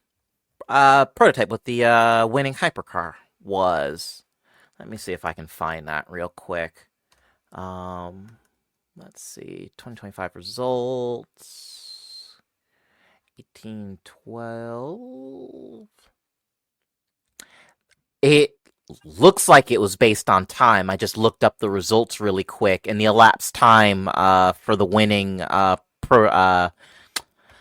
prototype, what the winning hypercar was. Let me see if I can find that real quick. Um, let's see, 2025 results, 1812. It looks like it was based on time. I just looked up the results really quick, and the elapsed time for the winning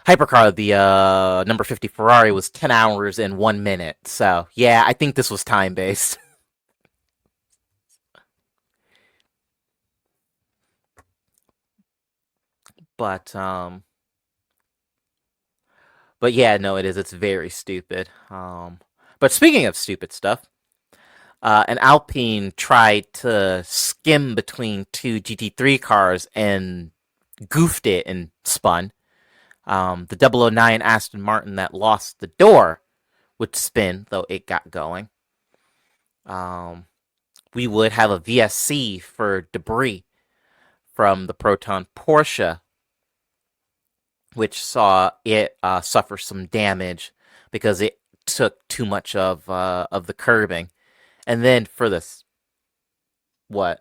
hypercar, the number 50 Ferrari, was 10 hours and 1 minute. So yeah, I think this was time based. but um, but yeah, no, it is. It's very stupid. But speaking of stupid stuff, an Alpine tried to skim between two GT3 cars and goofed it and spun. The 009 Aston Martin that lost the door would spin, though it got going. Um, we would have a VSC for debris from the Proton Porsche, which saw it suffer some damage because it took too much of the curbing. And then for this, what?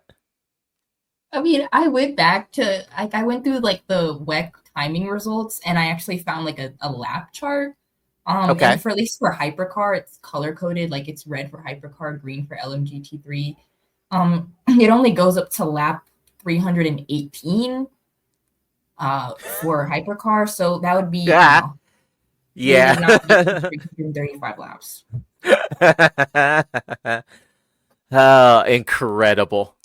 I mean, I went back to like I went through like the WEC timing results, and I actually found like a lap chart. And Okay. for at least for hypercar, it's color coded, like it's red for hypercar, green for LMGT3. It only goes up to lap 318 for hypercar, so that would be, Yeah. they Yeah. did not make the 335 laps. Oh, incredible.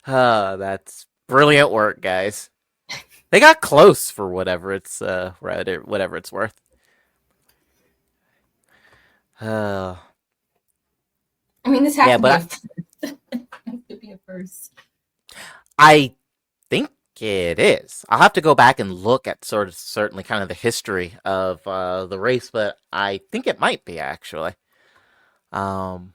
Oh, that's brilliant work, guys. They got close for whatever it's worth. Uh, I mean, this has yeah, to be but a first. Has to be a first. I think it is. I'll have to go back and look at sort of certainly kind of the history of the race, but I think it might be actually. Um,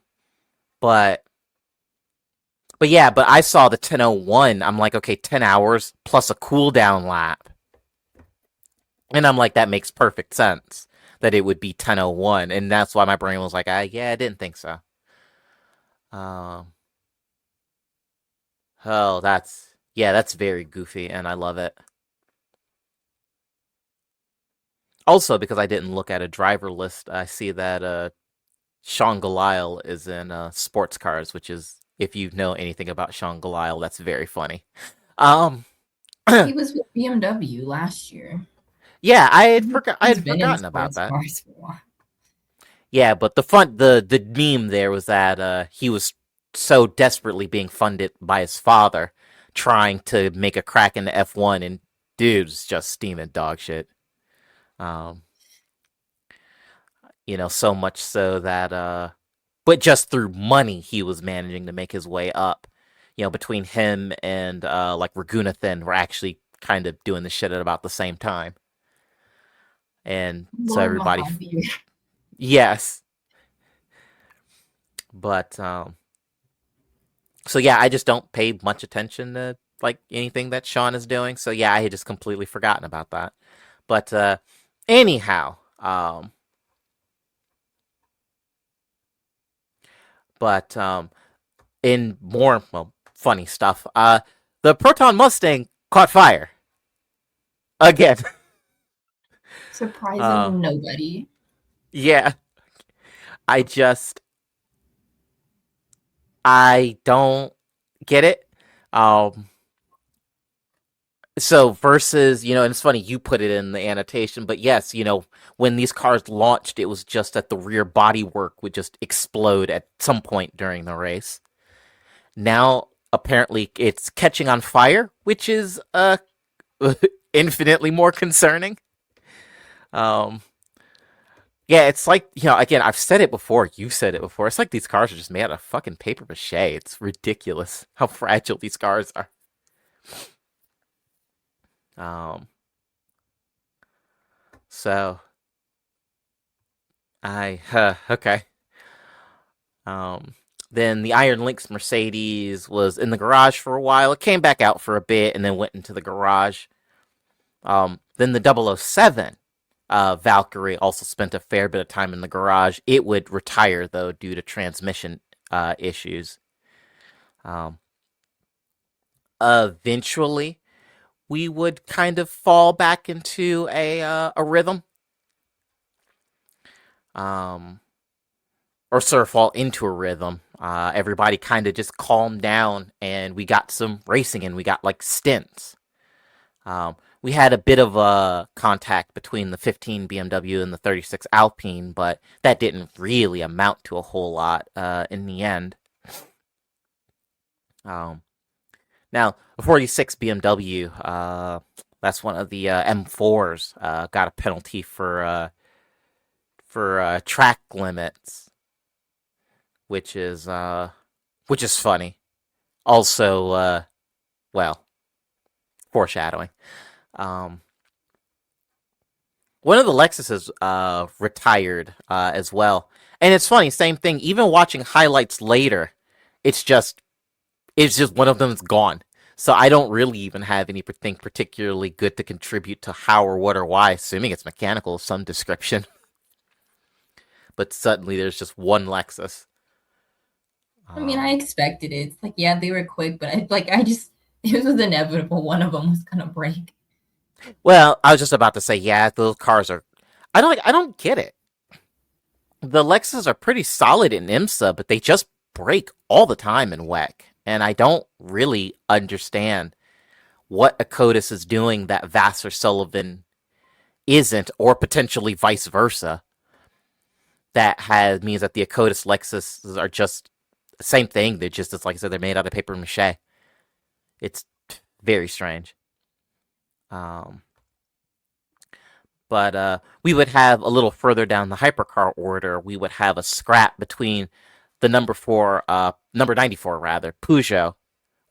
but yeah, but I saw the 10:01. I'm like, okay, 10 hours plus a cooldown lap. And I'm like, that makes perfect sense that it would be 10:01, and that's why my brain was like, yeah, I didn't think so. Um, oh, that's very goofy, and I love it. Also, because I didn't look at a driver list, I see that Sean Galisle is in sports cars, which is, if you know anything about Sean Galisle, that's very funny. Um, He was with BMW last year. yeah, I He's had been in forgotten about sports that. cars for a while. Yeah, but the meme there was that he was so desperately being funded by his father, trying to make a crack into F1, and dude's just steaming dog shit. Um, so much so that but just through money he was managing to make his way up. Between him and like Ragunathan were actually kind of doing the shit at about the same time. And so Lord everybody Mahavir. yes. But so yeah, I just don't pay much attention to like anything that Sean is doing. So yeah, I had just completely forgotten about that. But anyhow, but in more funny stuff, the Proton Mustang caught fire again. uh, Surprising nobody. yeah, I just I don't get it. Um, so versus, and it's funny you put it in the annotation, but yes, when these cars launched, it was just that the rear bodywork would just explode at some point during the race. Now apparently it's catching on fire, which is infinitely more concerning. Um, yeah, it's like, again, I've said it before, you said it before. It's like these cars are just made out of fucking paper mache. It's ridiculous how fragile these cars are. Um, so okay. Um, then the Iron Lynx Mercedes was in the garage for a while. It came back out for a bit and then went into the garage. Then the 007 Valkyrie also spent a fair bit of time in the garage. It would retire, though, due to transmission issues. Um, Eventually, we would kind of fall back into a rhythm. Um, or sort of fall into a rhythm. Everybody kind of just calmed down, and we got some racing, and we got like stints. We had a bit of a contact between the 15 BMW and the 36 Alpine, but that didn't really amount to a whole lot in the end. Um, Now, the 46 BMW, that's one of the M4s, got a penalty for track limits, which is funny. Also, well, foreshadowing. Um, One of the Lexuses retired as well, and it's funny. Same thing. Even watching highlights later, it's just one of them's gone. So I don't really even have anything particularly good to contribute to how or what or why, assuming it's mechanical of some description. But suddenly there's just one Lexus. I mean, I Um, expected it. It's like, yeah, they were quick, but I just, it was inevitable. One of them was gonna break. well, I was just about to say, yeah, those cars are. I don't get it. The Lexus are pretty solid in IMSA, but they just break all the time in WEC, and I don't really understand what a Codis is doing that Vassar Sullivan isn't, or potentially vice versa. That has means that the Akotis Lexus are just the same thing. They're just, it's like I said, they're made out of paper mache. It's very strange. Um, but we would have a little further down the hypercar order, we would have a scrap between the number 94 rather, Peugeot,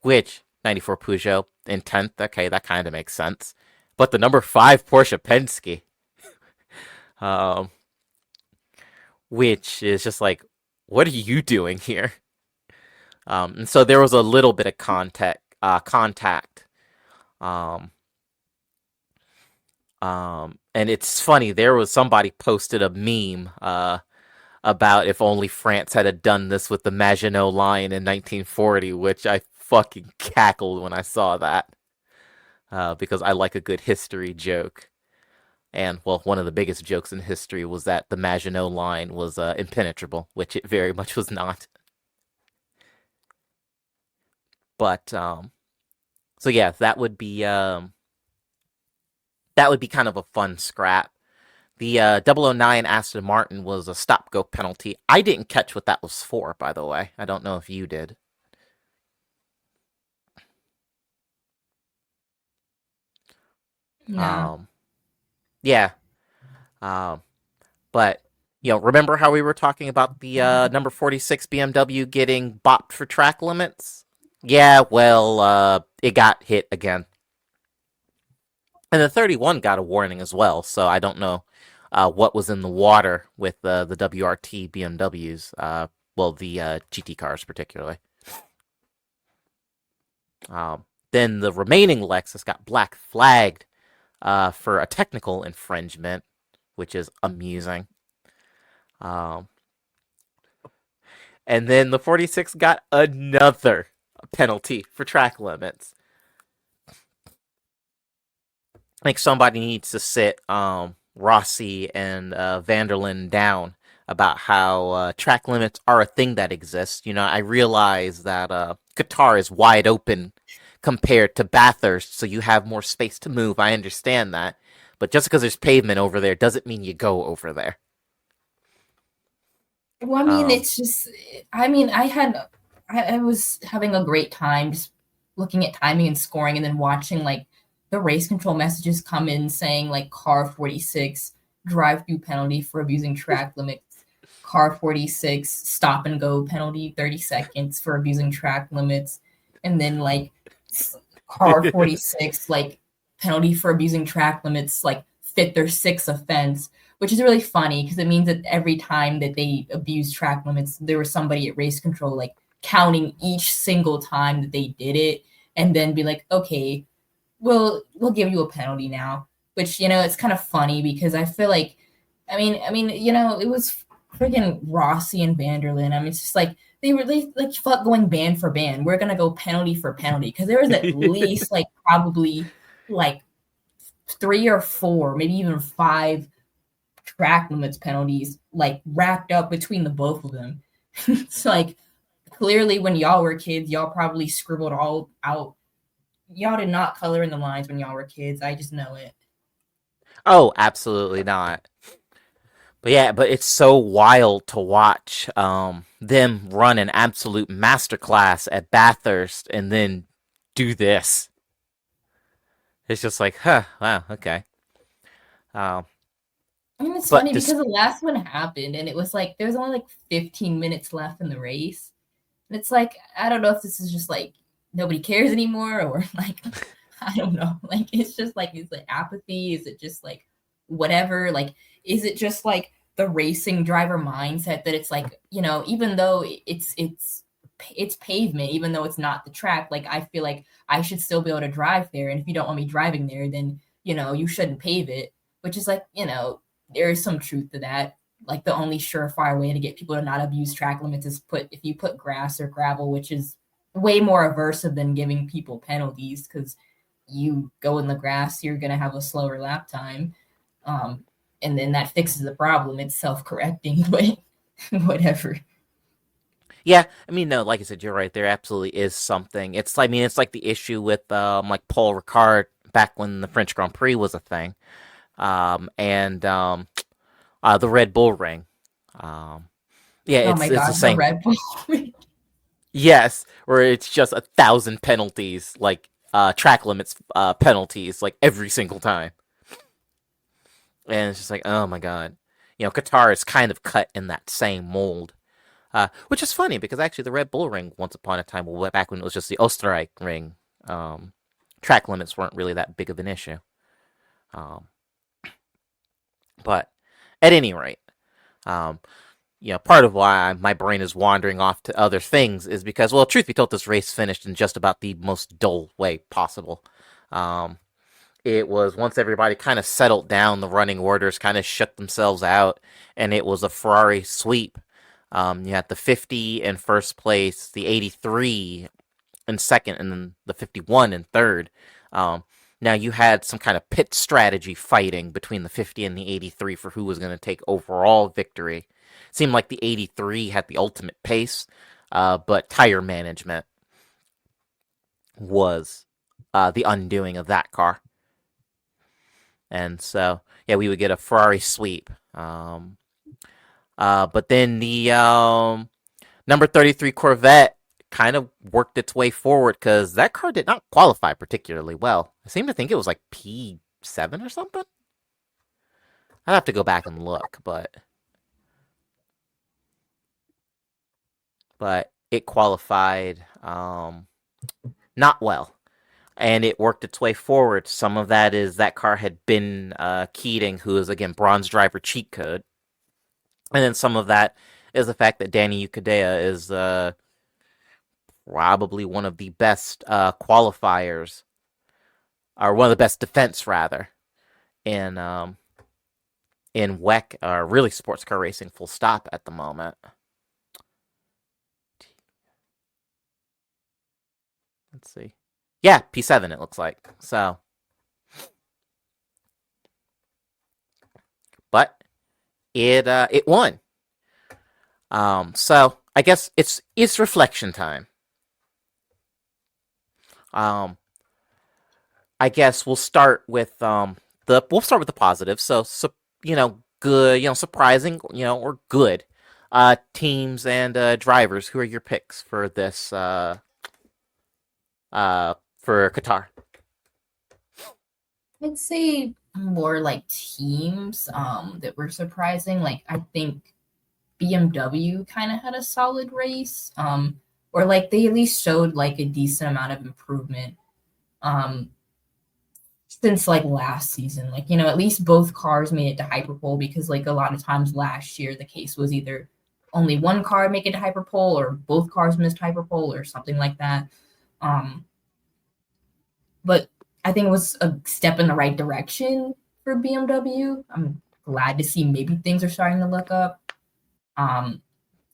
which 94 Peugeot in 10th, okay, that kind of makes sense. But the number 5 Porsche Penske, um, which is just like, what are you doing here? And so there was a little bit of contact. Um, and it's funny. There was somebody posted a meme about if only France had done this with the Maginot Line in 1940, which I fucking cackled when I saw that because I like a good history joke. And well, one of the biggest jokes in history was that the Maginot Line was impenetrable, which it very much was not. But so yeah, that would be kind of a fun scrap The 009 Aston Martin was a stop-go penalty. I didn't catch what that was for, by the way. I don't know if you did. No. Um, yeah. Um, but remember how we were talking about the number 46 BMW getting bopped for track limits? Yeah, well, it got hit again. And the 31 got a warning as well, so I don't know what was in the water with the WRT BMWs. Well, the GT cars particularly. Then the remaining Lexus got black flagged for a technical infringement, which is amusing. Um, and then the 46 got another penalty for track limits. I think somebody needs to sit Rossi and Vanderlyn down about how track limits are a thing that exists. I realize that Qatar is wide open compared to Bathurst, so you have more space to move. I understand that. But just because there's pavement over there doesn't mean you go over there. Well, I mean, Um, it's just, I mean, I was having a great time just looking at timing and scoring and then watching like the race control messages come in saying like car 46, drive through penalty for abusing track limits, car 46, stop and go penalty, 30 seconds for abusing track limits, and then like car 46, like penalty for abusing track limits, like fifth or sixth offense, which is really funny because it means that every time that they abuse track limits, there was somebody at race control like counting each single time that they did it and then be like, okay, we'll give you a penalty now. Which, it's kind of funny because I feel like it was freaking Rossi and Vanderlyn. I mean, it's just like they were like fuck going ban for ban. We're gonna go penalty for penalty because there was at least like probably like 3 or 4, maybe even 5 track limits penalties like wrapped up between the both of them. It's like clearly when y'all were kids, y'all probably scribbled all out. Y'all did not color in the lines when y'all were kids. I just know it. oh, absolutely not. But yeah, but it's so wild to watch them run an absolute masterclass at Bathurst and then do this. It's just like, huh, wow, okay. Um, I mean, it's but funny this, because the last one happened and it was like there was only like 15 minutes left in the race. And it's like, I don't know if this is just like nobody cares anymore or like, I don't know. Like, it's just like, is it apathy? Is it just like whatever? Like, is it just like the racing driver mindset that it's like, even though it's pavement, even though it's not the track, like I feel like I should still be able to drive there. And if you don't want me driving there, then, you shouldn't pave it, which is like, there is some truth to that. Like the only surefire way to get people to not abuse track limits is if you put grass or gravel, which is way more aversive than giving people penalties because you go in the grass, you're gonna have a slower lap time. And then that fixes the problem. It's self-correcting, but whatever. yeah, I mean, no, like I said, you're right. There absolutely is something. It's like the issue with like Paul Ricard back when the French Grand Prix was a thing, and the Red Bull Ring. Um, yeah, Oh it's my it's the god, the same. Red Bull. Yes, where it's just 1,000 penalties, like track limits penalties, like every single time, and it's just like, oh my god, Qatar is kind of cut in that same mold, which is funny because actually the Red Bull Ring, once upon a time, well, back when it was just the Österreich Ring, um, track limits weren't really that big of an issue. Um, but at any rate, um, part of why my brain is wandering off to other things is because, well, truth be told, this race finished in just about the most dull way possible. Um, it was once everybody kind of settled down, the running orders kind of shook themselves out, and it was a Ferrari sweep. You had the 50 in first place, the 83 in second, and then the 51 in third. Um, Now you had some kind of pit strategy fighting between the 50 and the 83 for who was going to take overall victory. It seemed like the 83 had the ultimate pace, but tire management was the undoing of that car. And so, Yeah, we would get a Ferrari sweep. But then the number 33 Corvette kind of worked its way forward because that car did not qualify particularly well. I seem to think it was like P7 or something. I'd have to go back and look, but it qualified not well, and it worked its way forward. Some of that is that car had been Keating, who is again bronze driver cheat code, and then some of that is the fact that Danny Ukadea is probably one of the best qualifiers, or one of the best defense rather, in WEC, or really sports car racing full stop at the moment. Let's see. Yeah, P7 it looks like. So, but it won. So I guess it's reflection time. Um, I guess we'll start with the positives. So good, surprising, or good teams and drivers. Who are your picks for this for Qatar? I'd say more like teams that were surprising. Like I think BMW kind of had a solid race, or like they at least showed like a decent amount of improvement um, since like last season. Like at least both cars made it to hyperpole because like a lot of times last year the case was either only one car make it to hyperpole or both cars missed hyperpole or something like that. Um, but I think it was a step in the right direction for BMW. I'm glad to see maybe things are starting to look up. Um,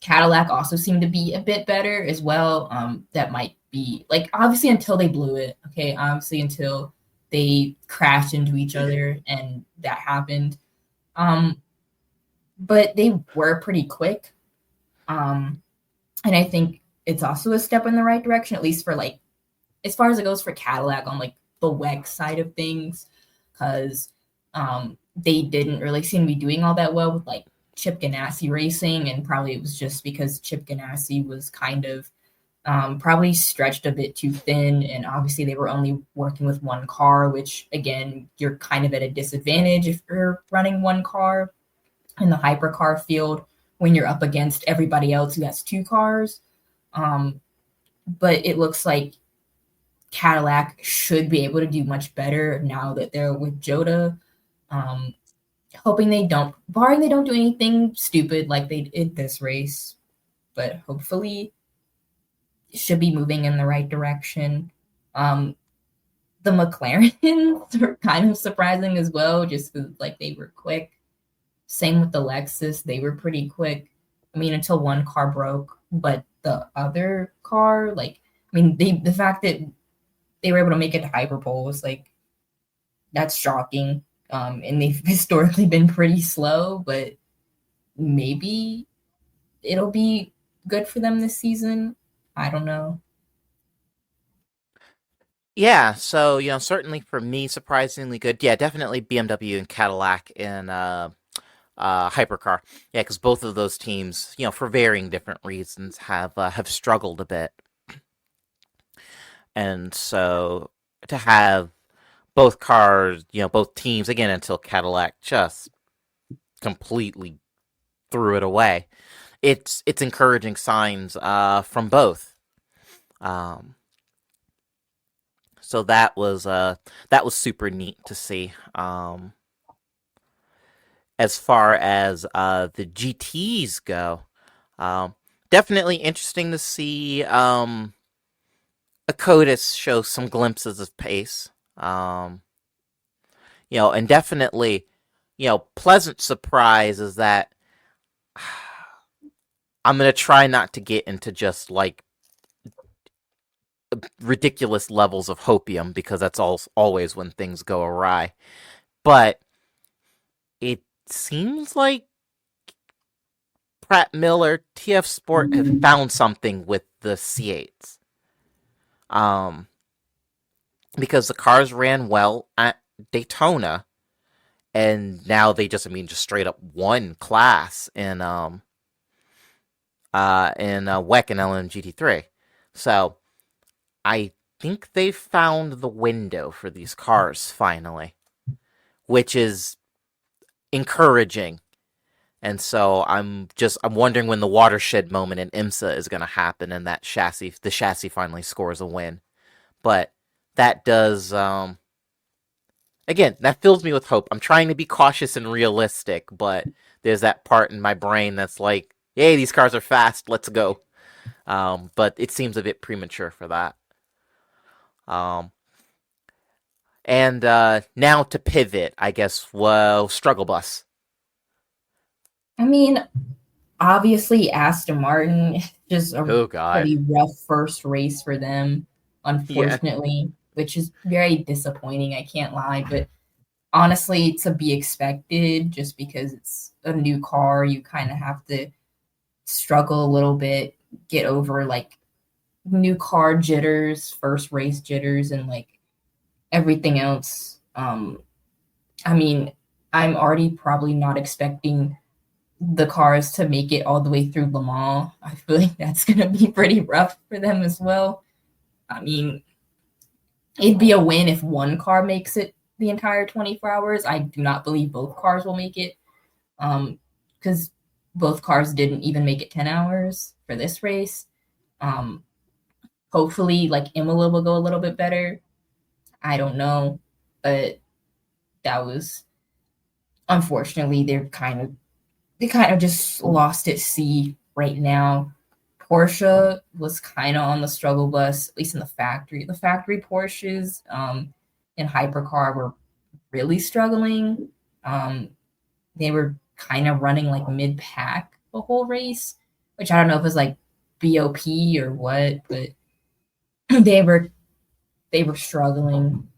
Cadillac also seemed to be a bit better as well. That might be like obviously until they blew it. Okay, obviously until they crashed into each other and that happened. Um, but they were pretty quick. And I think it's also a step in the right direction, at least for like as far as it goes for Cadillac on like the WEC side of things, because they didn't really seem to be doing all that well with like Chip Ganassi racing, and probably it was just because Chip Ganassi was kind of probably stretched a bit too thin, and obviously they were only working with one car, which again you're kind of at a disadvantage if you're running one car in the hypercar field when you're up against everybody else who has two cars. But it looks like Cadillac should be able to do much better now that they're with Jota. Um, Hoping barring they don't do anything stupid like they did this race, but hopefully it should be moving in the right direction. The McLarens were kind of surprising as well, just because like they were quick. Same with the Lexus, they were pretty quick. I mean, until one car broke, but the other car, like, I mean, the fact that they were able to make it to hyperpole was like that's shocking. And they've historically been pretty slow, but maybe it'll be good for them this season. I don't know. Yeah, so certainly for me, surprisingly good. Yeah, definitely BMW and Cadillac in hypercar. Yeah, because both of those teams, for varying different reasons, have struggled a bit, and so to have both cars, both teams again until Cadillac just completely threw it away. It's encouraging signs from both. Um, so that was super neat to see. As far as the GTs go, definitely interesting to see Akotis show some glimpses of pace. And definitely, pleasant surprise is that I'm gonna try not to get into just like ridiculous levels of hopium because that's always when things go awry. But it seems like Pratt Miller, TF Sport have found something with the C8s. Because the cars ran well at Daytona, and now they just, I mean, just straight up won class in WEC and LMGT3. So I think they found the window for these cars finally, which is encouraging. And so I'm wondering when the watershed moment in IMSA is going to happen and that the chassis finally scores a win. But that does again, that fills me with hope. I'm trying to be cautious and realistic, but there's that part in my brain that's like, "Yay, these cars are fast. Let's go." But it seems a bit premature for that. Um, and now to pivot, I guess. Well, struggle bus. I mean, obviously Aston Martin is just a Oh God, pretty rough first race for them, yeah, unfortunately, which is very disappointing. I can't lie, but honestly, to be expected just because it's a new car, you kind of have to struggle a little bit, get over like new car jitters, first race jitters, and like everything else. I mean, I'm already probably not expecting the cars to make it all the way through Le Mans. I feel like that's going to be pretty rough for them as well. I mean, it'd be a win if one car makes it the entire 24 hours. I do not believe both cars will make it because both cars didn't even make it 10 hours for this race. Um, Hopefully, like Imola will go a little bit better. I don't know, but that was unfortunately they kind of just lost at sea right now. Porsche was kind of on the struggle bus, at least in the factory. The factory Porsches in hypercar were really struggling. Um, they were kind of running like mid pack the whole race, which I don't know if it was like BOP or what, but they were they were struggling.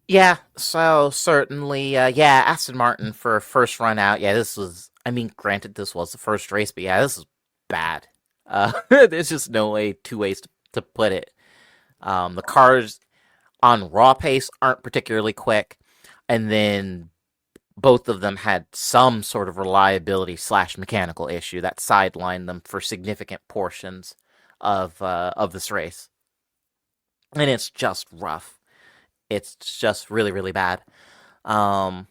yeah. So certainly, yeah. Aston Martin for first run out. Yeah, this was. I mean, granted, this was the first race, but yeah, this is bad. There's just no way, two ways to put it. The cars on raw pace aren't particularly quick, and then both of them had some sort of reliability slash mechanical issue that sidelined them for significant portions of this race, and it's just rough. It's just really really bad. Um,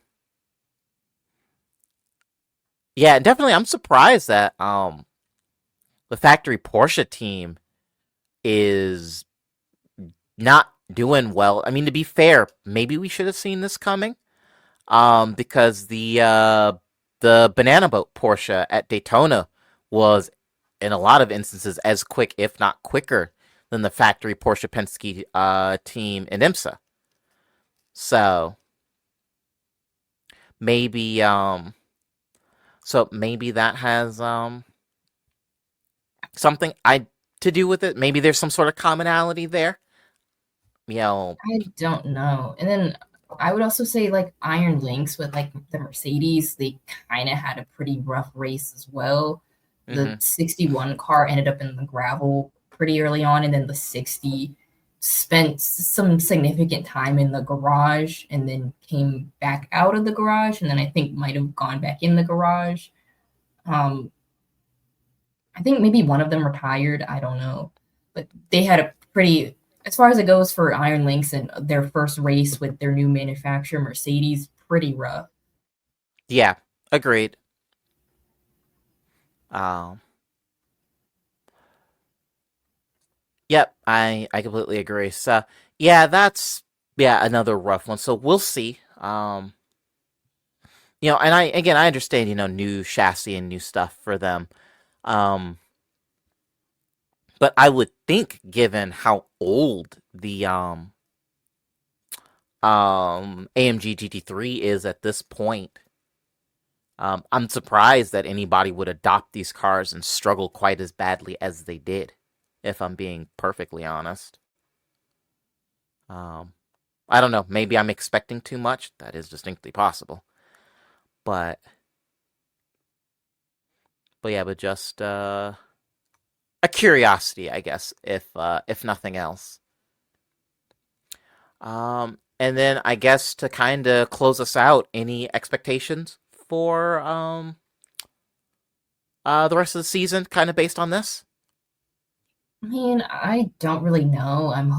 yeah, definitely. I'm surprised that the factory Porsche team is not doing well. I mean, to be fair, maybe we should have seen this coming. Because the banana boat Porsche at Daytona was in a lot of instances as quick, if not quicker, than the factory Porsche Penske team in IMSA. So maybe maybe that has something I to do with it. Maybe there's some sort of commonality there. You know. I don't know. And then I would also say like Iron Links with like the Mercedes, they kind of had a pretty rough race as well. The Hmm. 61 car ended up in the gravel pretty early on, and then the 60 spent some significant time in the garage and then came back out of the garage, and then I think might have gone back in the garage. Um, I think maybe one of them retired. I don't know, but they had a pretty, as far as it goes for Iron Lynx and their first race with their new manufacturer Mercedes, pretty rough. Yeah, agreed. Um, Yep, I completely agree. So yeah, that's yeah another rough one. So we'll see. And I understand new chassis and new stuff for them. Um, but I would think, given how old the AMG GT3 is at this point, I'm surprised that anybody would adopt these cars and struggle quite as badly as they did. If I'm being perfectly honest. Um, I don't know. Maybe I'm expecting too much. That is distinctly possible. But yeah, but just a curiosity, I guess, if nothing else. And then I guess to kind of close us out, any expectations for the rest of the season, kind of based on this? I mean, I don't really know. I'm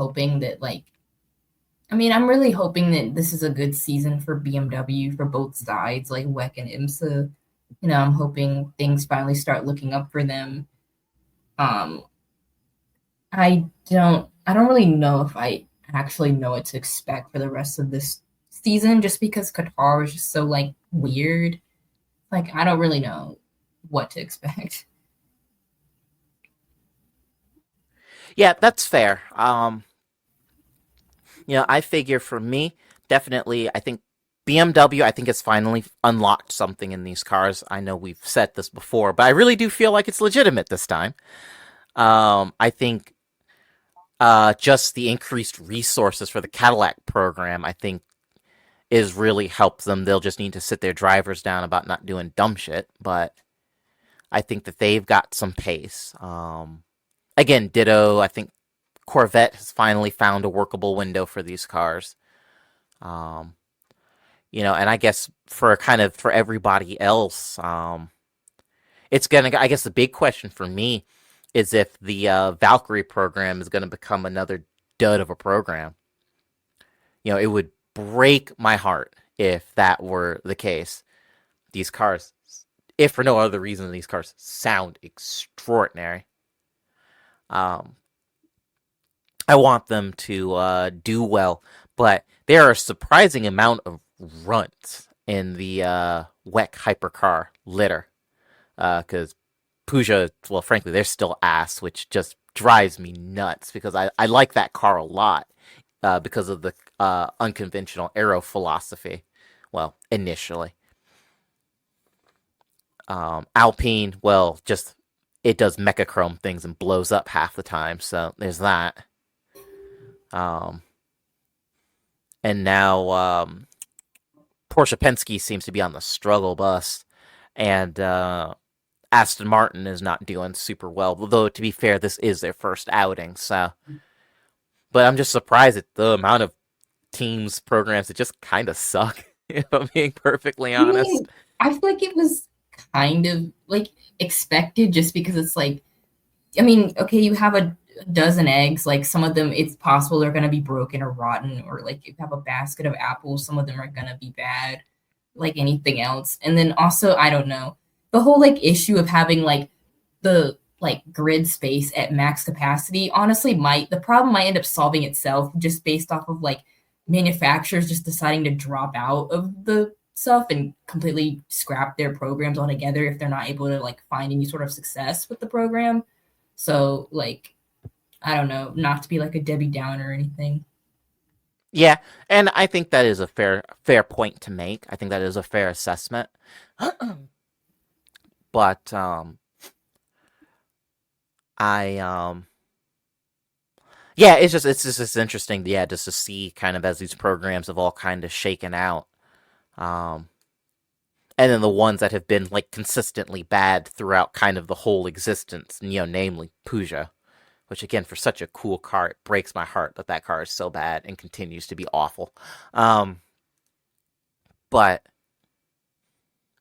really hoping that this is a good season for BMW for both sides, like WEC and IMSA. I'm hoping things finally start looking up for them. Um, I don't really know if I actually know what to expect for the rest of this season, just because Qatar is just so like weird. Like I don't really know what to expect. Yeah, that's fair. I figure for me, definitely, I think BMW, I think it's finally unlocked something in these cars. I know we've said this before, but I really do feel like it's legitimate this time. I think just the increased resources for the Cadillac program, I think, is really helped them. They'll just need to sit their drivers down about not doing dumb shit, but I think that they've got some pace. Again, ditto. I think Corvette has finally found a workable window for these cars. Um, and I guess for everybody else, it's gonna. I guess the big question for me is if the Valkyrie program is gonna become another dud of a program. It would break my heart if that were the case. These cars, if for no other reason, these cars sound extraordinary. Um, I want them to do well, but there are a surprising amount of runts in the WEC hypercar litter. Because Peugeot, well, frankly, they're still ass, which just drives me nuts because I like that car a lot because of the unconventional aero philosophy. Well, initially. Alpine, well, just it does mechachrome things and blows up half the time, so there's that. Um, and now Porsche Penske seems to be on the struggle bus, and Aston Martin is not doing super well. Though to be fair, this is their first outing, so. But I'm just surprised at the amount of teams programs that just kind of suck. If I'm being perfectly I honest. mean, I feel like it was kind of like expected just because it's like, I mean, okay, you have a dozen eggs, like some of them it's possible they're going to be broken or rotten, or like if you have a basket of apples, some of them are going to be bad, like anything else. And then also, I don't know, the whole like issue of having like the like grid space at max capacity honestly might the problem might end up solving itself just based off of like manufacturers just deciding to drop out of the stuff and completely scrap their programs altogether if they're not able to like find any sort of success with the program. So like I don't know, not to be like a Debbie Downer or anything. Yeah, and I think that is a fair point to make. I think that is a fair assessment. But I yeah, it's just interesting, yeah, just to see kind of as these programs have all kind of shaken out. Um and then the ones that have been like consistently bad throughout kind of the whole existence, namely Peugeot, which again for such a cool car, it breaks my heart that that car is so bad and continues to be awful. Um but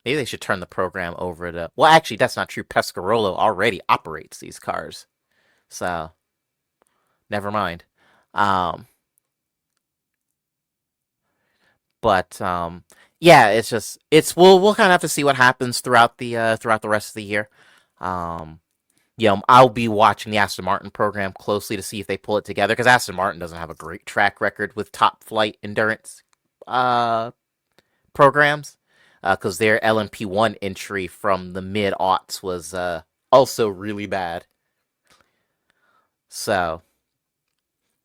maybe they should turn the program over to. Well, actually, that's not true. Pescarolo already operates these cars, so never mind. Um, but yeah, we'll kind of have to see what happens throughout the rest of the year. Um, I'll be watching the Aston Martin program closely to see if they pull it together because Aston Martin doesn't have a great track record with top flight endurance uh programs. Because their LMP1 entry from the mid aughts was also really bad. So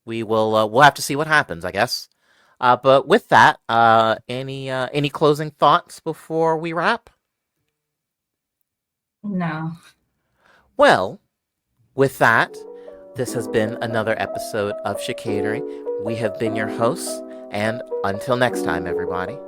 we'll have to see what happens, I guess. But with that, any closing thoughts before we wrap? No. Well, with that, this has been another episode of Chicanery. We have been your hosts, and until next time, everybody.